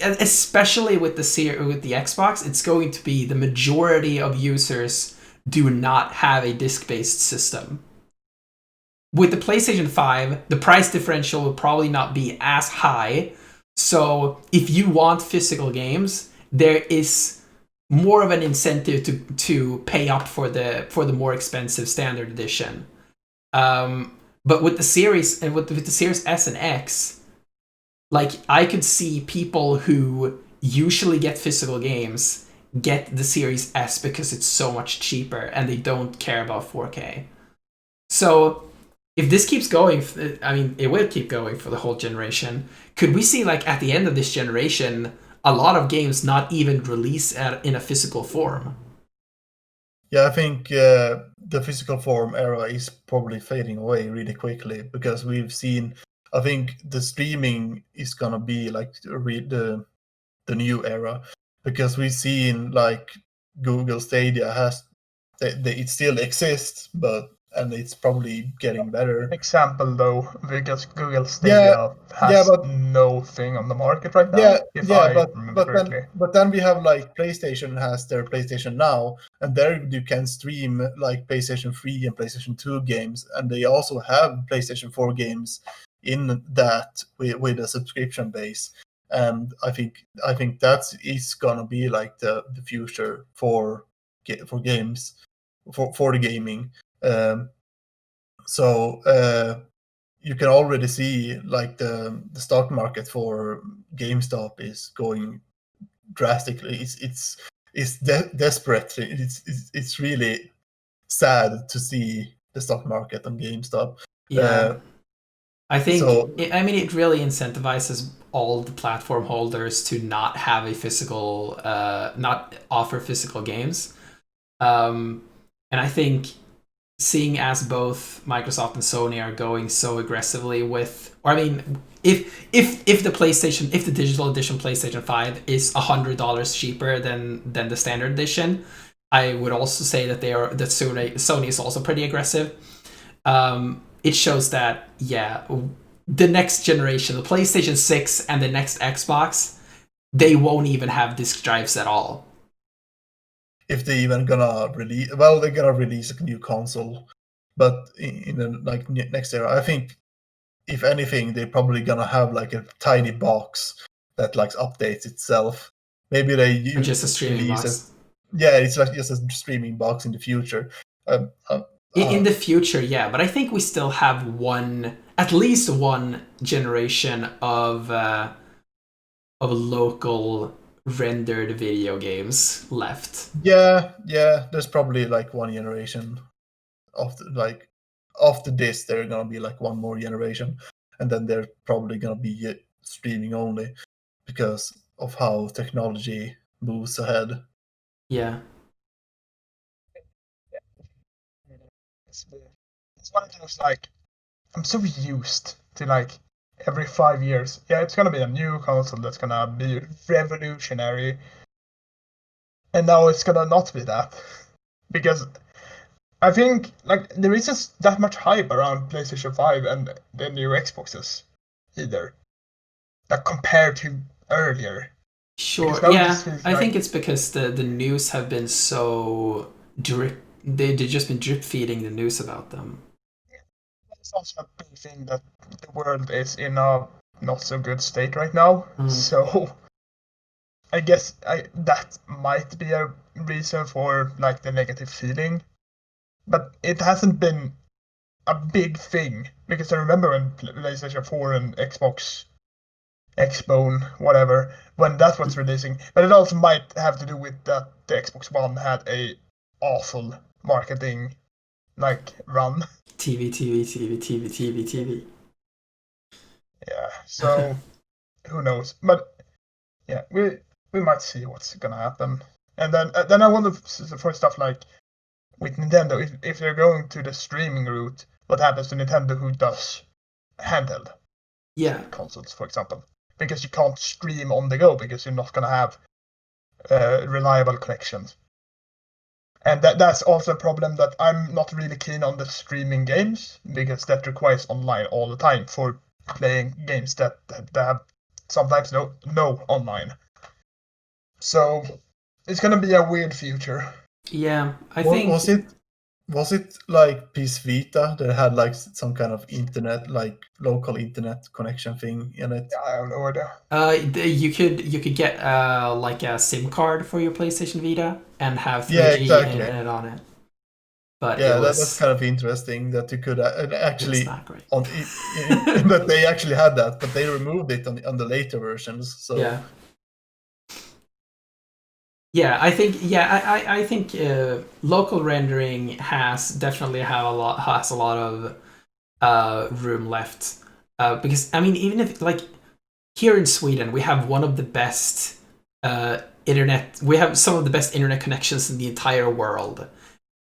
especially with the Xbox, it's going to be the majority of users do not have a disc-based system. With the PlayStation 5, the price differential will probably not be as high. So if you want physical games, there is more of an incentive to pay up for the more expensive standard edition. But with the Series and with the Series S and X, like I could see people who usually get physical games get the Series S because it's so much cheaper and they don't care about 4K. So if this keeps going, I mean, it will keep going for the whole generation. Could we see, like, at the end of this generation, a lot of games not even release in a physical form? Yeah, I think the physical form era is probably fading away really quickly because we've seen. I think the streaming is gonna be like the new era because we've seen like Google Stadia has it still exists, and it's probably getting better. Example though, because Google Yeah, Stadia yeah, has but no thing on the market right now, yeah, if yeah, I remember correctly. but then we have like PlayStation has their PlayStation Now, and there you can stream like PlayStation 3 and PlayStation 2 games, and they also have PlayStation 4 games in that with a subscription base. And I think that is gonna be like the future for games for the gaming. So you can already see like the stock market for GameStop is going drastically. It's desperate. It's really sad to see the stock market on GameStop. Yeah. I think, so it really incentivizes all the platform holders to not have a physical, not offer physical games. And I think, seeing as both Microsoft and Sony are going so aggressively with, or I mean, if the PlayStation, if the digital edition PlayStation 5 is $100 cheaper than the standard edition, I would also say that Sony is also pretty aggressive. It shows that, yeah, the next generation, the PlayStation 6 and the next Xbox, they won't even have disc drives at all. if they even gonna release, well, they're gonna release a new console, but in the like next era, I think if anything, they're probably gonna have like a tiny box that like updates itself. Maybe they Or just a streaming release box. Yeah, it's like just a streaming box in the future. In the future, yeah, but I think we still have at least one generation of local rendered video games left. Yeah, there's probably like one generation after this. There's gonna be like one more generation, and then they're probably gonna be streaming only because of how technology moves ahead. Yeah. It's one of those, like, I'm so used to, like, every 5 years, yeah, it's gonna be a new console that's gonna be revolutionary, and now it's gonna not be that. Because I think, like, there isn't that much hype around PlayStation 5 and the new Xboxes either, like, compared to earlier. Sure. now Yeah, this feels I like- think it's because the news have been so drip. They've just been drip feeding the news about them. It's also a big thing that the world is in a not so good state right now. So I guess that might be a reason for, like, the negative feeling, but it hasn't been a big thing, because I remember when PlayStation 4 and Xbone, whatever, when that was releasing. But it also might have to do with that the Xbox One had a awful marketing, like, run. TV. Yeah, so who knows? But yeah, we might see what's gonna happen. And then I wonder for stuff like with Nintendo, if they're going to the streaming route, what happens to Nintendo, who does handheld consoles, for example? Because you can't stream on the go because you're not gonna have reliable connections. And that's also a problem, that I'm not really keen on the streaming games, because that requires online all the time for playing games that have sometimes no online. So it's gonna be a weird future. Yeah, I think. Was it like PS Vita that had like some kind of internet, like local internet connection thing in it? Yeah, I have no idea. You could get like a SIM card for your PlayStation Vita and have 3G exactly. internet on it. But yeah, that's kind of interesting that you could actually it's not great. that they actually had that, but they removed it on the later versions. So yeah, I think I think local rendering has a lot of room left. Because I mean, even if like here in Sweden, we have one of the best internet. We have some of the best internet connections in the entire world,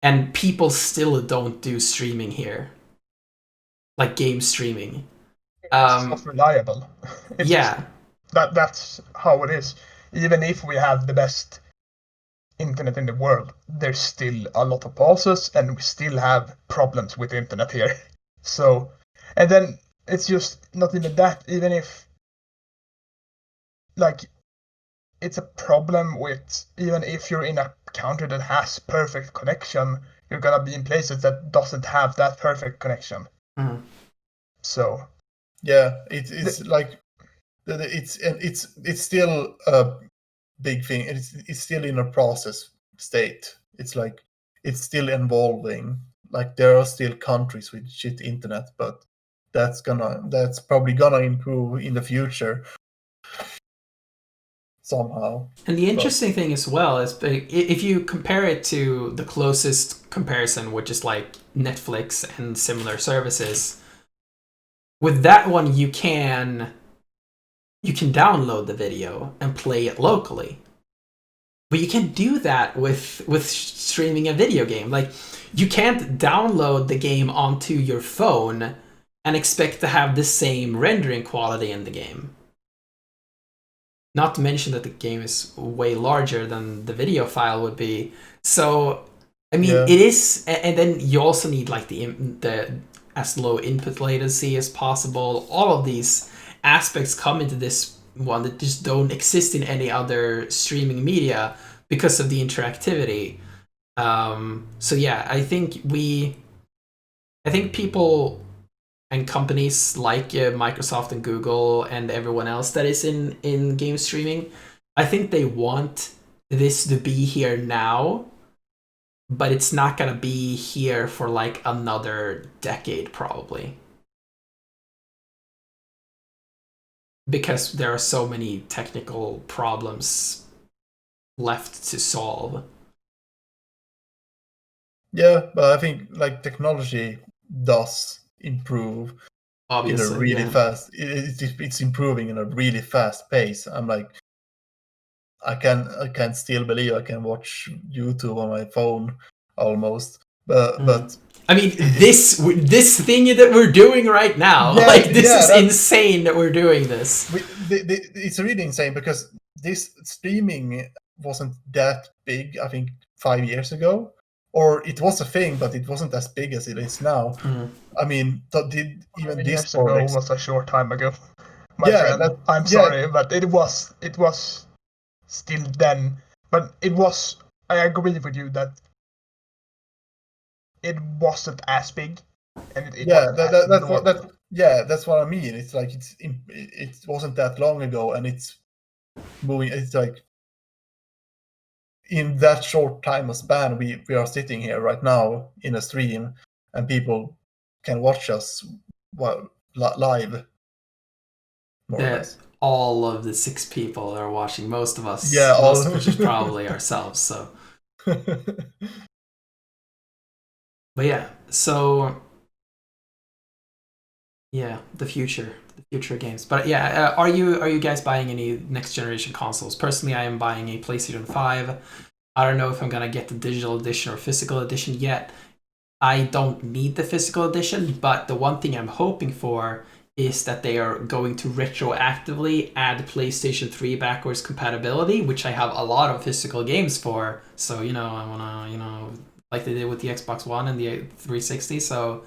and people still don't do streaming here, like game streaming. It's not reliable. It's Yeah, that's how it is. Even if we have the best internet in the world, there's still a lot of pauses, and we still have problems with internet here. So, and then it's just not even that. Even if, like, it's a problem with, even if you're in a country that has perfect connection, you're gonna be in places that doesn't have that perfect connection. Mhm. So Yeah, it's like it's still a big thing. It's still in a process state. It's like it's still evolving. Like there are still countries with shit internet, but that's probably gonna improve in the future somehow. And the interesting thing as well is if you compare it to the closest comparison, which is like Netflix and similar services, with that one you can download the video and play it locally. But you can do that with streaming a video game. Like you can't download the game onto your phone and expect to have the same rendering quality in the game. Not to mention that the game is way larger than the video file would be. So, I mean, Yeah. it is, and then you also need like the as low input latency as possible. All of these aspects come into this one that just don't exist in any other streaming media because of the interactivity. So yeah, I think people and companies like Microsoft and Google and everyone else that is in game streaming, I think they want this to be here now, but it's not gonna be here for like another decade probably. Because there are so many technical problems left to solve. Yeah, but I think like technology does improve Obviously, in a really yeah. fast. It's improving in a really fast pace. I'm like, I can still believe I can watch YouTube on my phone almost, but I mean, this thing that we're doing right now, Yeah, like this yeah, is that's- insane that we're doing this. it's really insane because this streaming wasn't that big. I think 5 years ago, or it was a thing, but it wasn't as big as it is now. I mean, did even 5 this years ago was a short time ago, my Yeah, friend. that- I'm yeah. sorry, but it was still then. But it was. I agree with you that it wasn't as big, and it Yeah, wasn't as that's what normal. that's what I mean. It's like it wasn't that long ago, and it's moving. It's like in that short time of span, we are sitting here right now in a stream, and people can watch us live, more or That less. all of the 6 people are watching, most of us, Yeah, all- most of which is probably ourselves. So, but yeah, so yeah, the future games. But yeah, are you guys buying any next generation consoles? Personally, I am buying a PlayStation 5. I don't know if I'm gonna get the digital edition or physical edition yet. I don't need the physical edition, but the one thing I'm hoping for is that they are going to retroactively add PlayStation 3 backwards compatibility, which I have a lot of physical games for. So, I want to, like they did with the Xbox One and the 360. So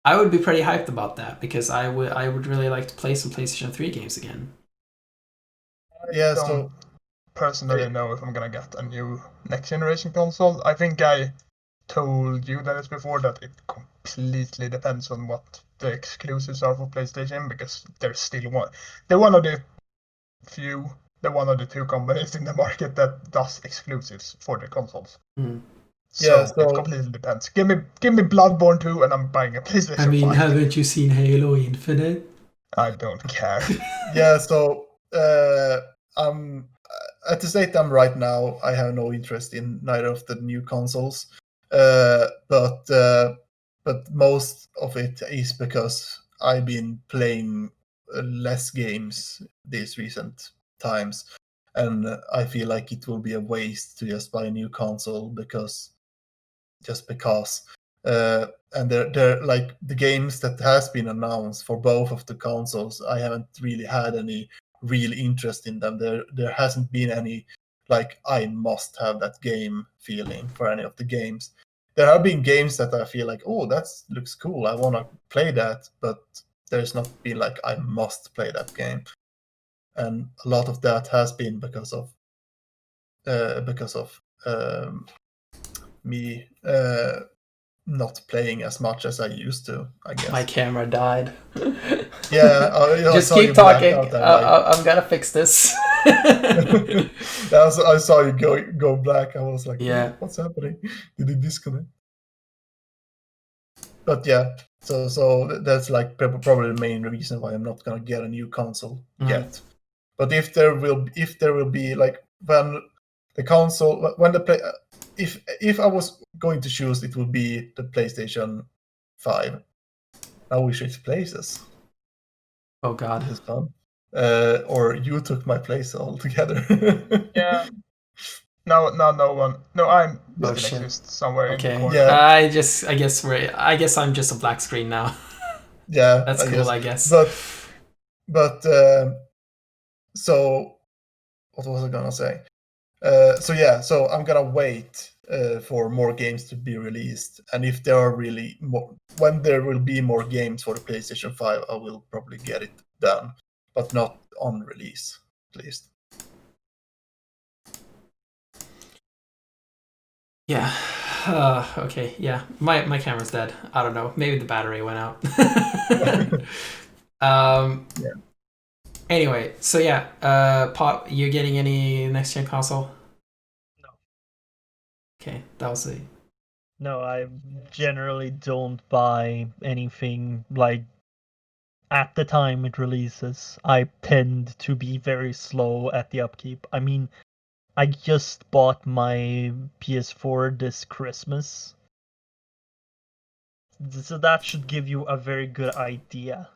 I would be pretty hyped about that because I would really like to play some PlayStation 3 games again. Yeah, don't so personally know if I'm gonna get a new next generation console. I think I told you that before that it completely depends on what the exclusives are for PlayStation, because they're one of the one of the 2 companies in the market that does exclusives for the consoles. Mm. So, so- it completely depends. Give me Bloodborne 2 and I'm buying a PlayStation 5. Haven't you seen Halo Infinite? I don't care. yeah, so I'm at the state I'm right now. I have no interest in neither of the new consoles, but but most of it is because I've been playing less games these recent times, and I feel like it will be a waste to just buy a new console because. And they're like the games that has been announced for both of the consoles. I haven't really had any real interest in them. There hasn't been any like I must have that game feeling for any of the games. There have been games that I feel like, oh, that looks cool, I want to play that, but there's not been like I must play that game. And a lot of that has been because of me not playing as much as I used to, I guess. My camera died. Yeah, I Just saw keep you black talking. out there, like- I'm gonna fix this. I saw you go black. I was like, Yeah. what's happening? Did he disconnect? But yeah, so that's like probably the main reason why I'm not gonna get a new console yet. But if there will be like when the console when the play if I was going to choose, it would be the PlayStation 5. Now we switch places. Oh God. This is fun. Or you took my place altogether. Yeah. No one. No, I'm Oh, still shit. exist somewhere in the Okay. corner. Yeah. I guess I'm just a black screen now. Yeah, That's cool, I guess. But so what was I gonna say? So I'm gonna wait for more games to be released, and if there are really more, when there will be more games for the PlayStation 5, I will probably get it done, but not on release, at least. Yeah. Okay. Yeah. My camera's dead. I don't know. Maybe the battery went out. Yeah. Anyway, so yeah. Pop, you getting any next gen console? No. Okay, that was a. No, I generally don't buy anything like at the time it releases. I tend to be very slow at the upkeep. I mean, I just bought my PS4 this Christmas. So that should give you a very good idea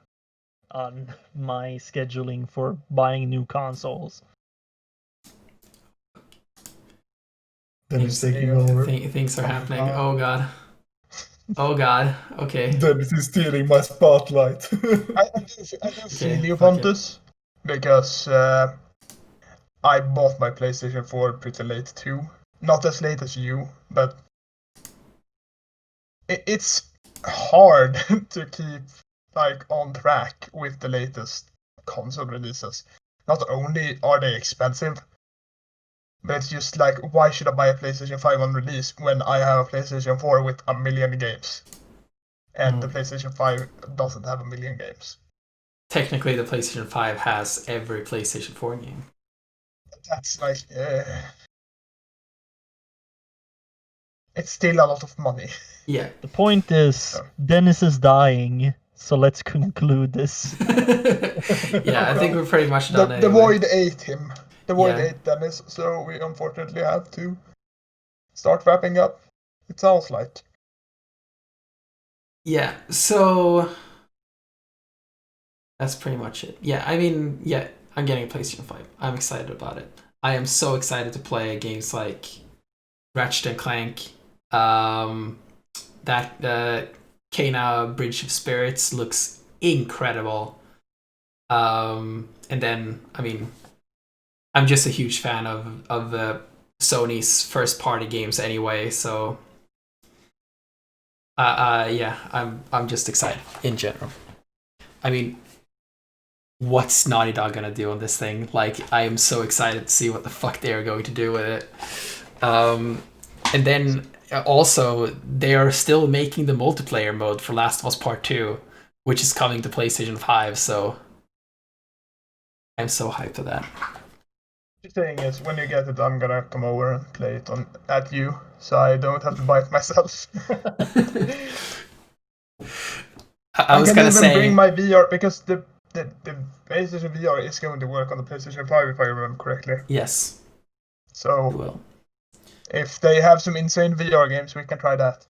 on my scheduling for buying new consoles. Dennis Things- taking over. Things are happening. Oh God. Oh God. Okay. Dennis is stealing my spotlight. I do feel you, fuck it. Pontus, because I bought my PlayStation 4 pretty late too. Not as late as you, but it's hard to keep like on track with the latest console releases. Not only are they expensive, but it's just like, why should I buy a PlayStation 5 on release when I have a PlayStation 4 with a million games? And the PlayStation 5 doesn't have a million games. Technically, the PlayStation 5 has every PlayStation 4 game. That's like, it's still a lot of money. Yeah. The point is, Dennis is dying, so let's conclude this. Yeah, I think we're pretty much done The anyway. void ate him. The void Yeah. ate Dennis, so we unfortunately have to start wrapping up. It sounds like. Yeah, so that's pretty much it. Yeah, I mean, yeah, I'm getting a PlayStation 5. I'm excited about it. I am so excited to play games like Ratchet and Clank. That Kena Bridge of Spirits looks incredible. And then, I mean, I'm just a huge fan of the Sony's first party games anyway, so yeah, I'm just excited in general. I mean, what's Naughty Dog gonna do on this thing? Like, I am so excited to see what the fuck they are going to do with it. And then also, they are still making the multiplayer mode for Last of Us Part 2, which is coming to PlayStation 5, so I'm so hyped for that. The thing is, when you get it, I'm gonna come over and play it at you, so I don't have to buy it myself. I was can gonna even say bring my VR, because the PlayStation VR is going to work on the PlayStation 5 if I remember correctly. yes, it So will. if they have some insane VR games, we can try that.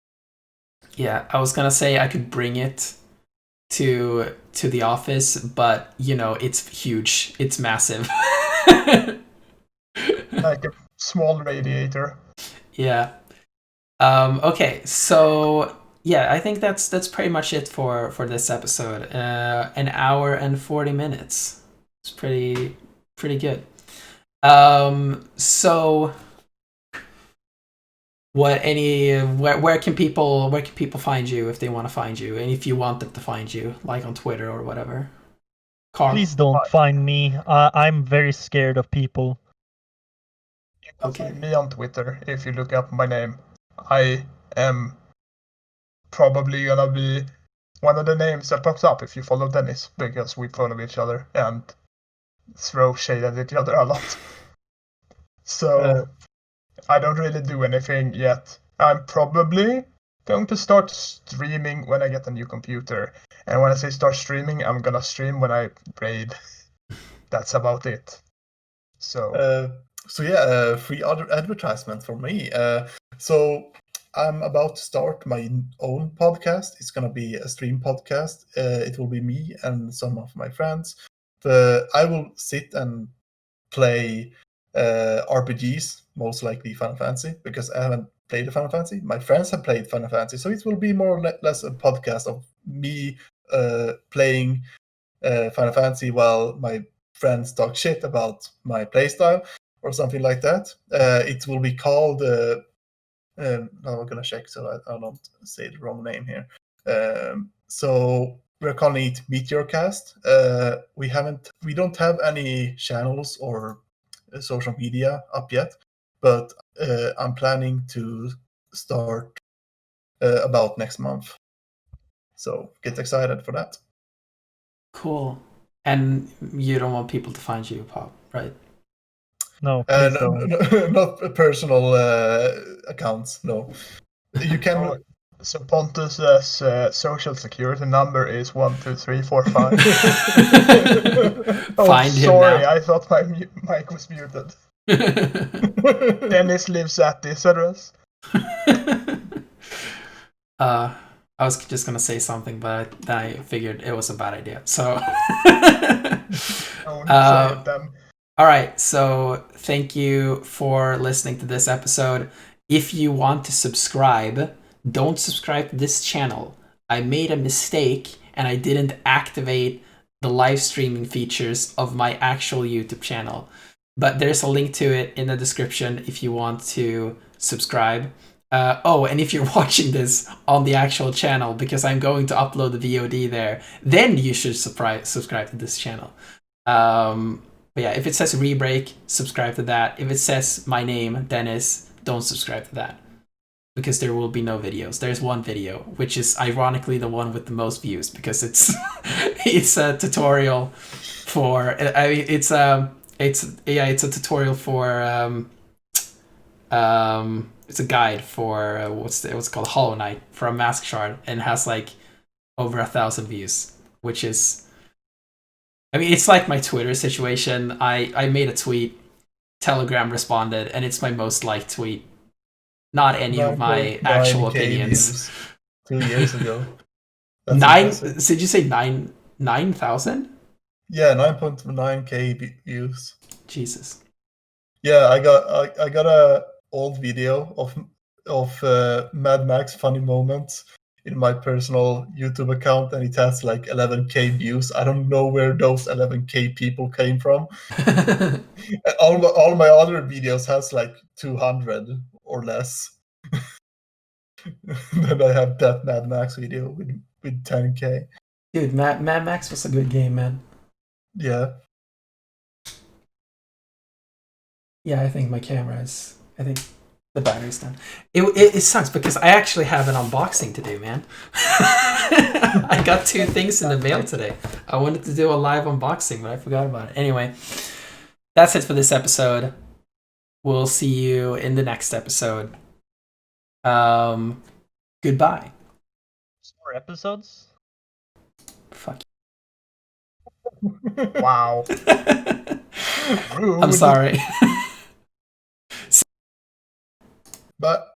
Yeah, I was gonna say I could bring it to the office, but you know, it's huge. It's massive. Like a small radiator. Yeah. Okay, so yeah, I think that's pretty much it for this episode. An hour and 40 minutes. It's pretty good. So where can people find you if they want to find you, and if you want them to find you, like on Twitter or whatever? Carl. Please don't find me. I'm very scared of people. You can Okay. find me on Twitter if you look up my name. I am probably gonna be one of the names that pops up if you follow Dennis, because we follow each other and throw shade at each other a lot. So I don't really do anything yet. I'm probably going to start streaming when I get a new computer. And when I say start streaming, I'm gonna stream when I raid. That's about it. So So free other advertisement for me. So I'm about to start my own podcast. It's gonna be a stream podcast. It will be me and some of my friends. I will sit and play RPGs, most likely Final Fantasy, because I haven't played Final Fantasy. My friends have played Final Fantasy, so it will be more or less a podcast of me playing Final Fantasy while my friends talk shit about my playstyle or something like that. It will be called. Now I'm gonna check so I don't say the wrong name here. So we're calling it Meteorcast. We don't have any channels or social media up yet, but I'm planning to start about next month. So get excited for that. Cool. And you don't want people to find you, Pop, right? No, please don't. Not personal accounts. No, you can. So Pontus's social security number is 12345. Oh, Find him sorry, now. I thought my mic was muted. Dennis lives at this address. I was just gonna say something, but then I figured it was a bad idea. So, Don't say it then. all right. So, thank you for listening to this episode. If you want to subscribe, don't subscribe to this channel. I made a mistake and I didn't activate the live streaming features of my actual YouTube channel. But there's a link to it in the description if you want to subscribe. And if you're watching this on the actual channel, because I'm going to upload the VOD there, then you should subscribe to this channel. But yeah, if it says Rebreak, subscribe to that. If it says my name, Dennis, don't subscribe to that, because there will be no videos. There's one video, which is ironically the one with the most views, because it's it's a tutorial for. I mean, it's a tutorial for it's a guide for what's it called, Hollow Knight, for a mask shard, and has like over 1,000 views, which is, I mean, it's like my Twitter situation. I made a tweet, Telegram responded, and it's my most liked tweet. Not any of my actual 9K opinions. views 2 years ago. That's Nine? impressive. Did you say 9,000? Yeah, 9.9K views. Jesus. Yeah, I got a old video of Mad Max funny moments in my personal YouTube account, and it has like 11K views. I don't know where those 11K people came from. All my other videos has like 200 or less. Then I have that Mad Max video with 10K. Dude, Mad Max was a good game, man. Yeah. Yeah, I think I think the battery's done. It sucks because I actually have an unboxing to do, man. I got 2 things in the mail today. I wanted to do a live unboxing, but I forgot about it. Anyway, that's it for this episode. We'll see you in the next episode. Goodbye. More episodes? Fuck. Wow. I'm sorry. But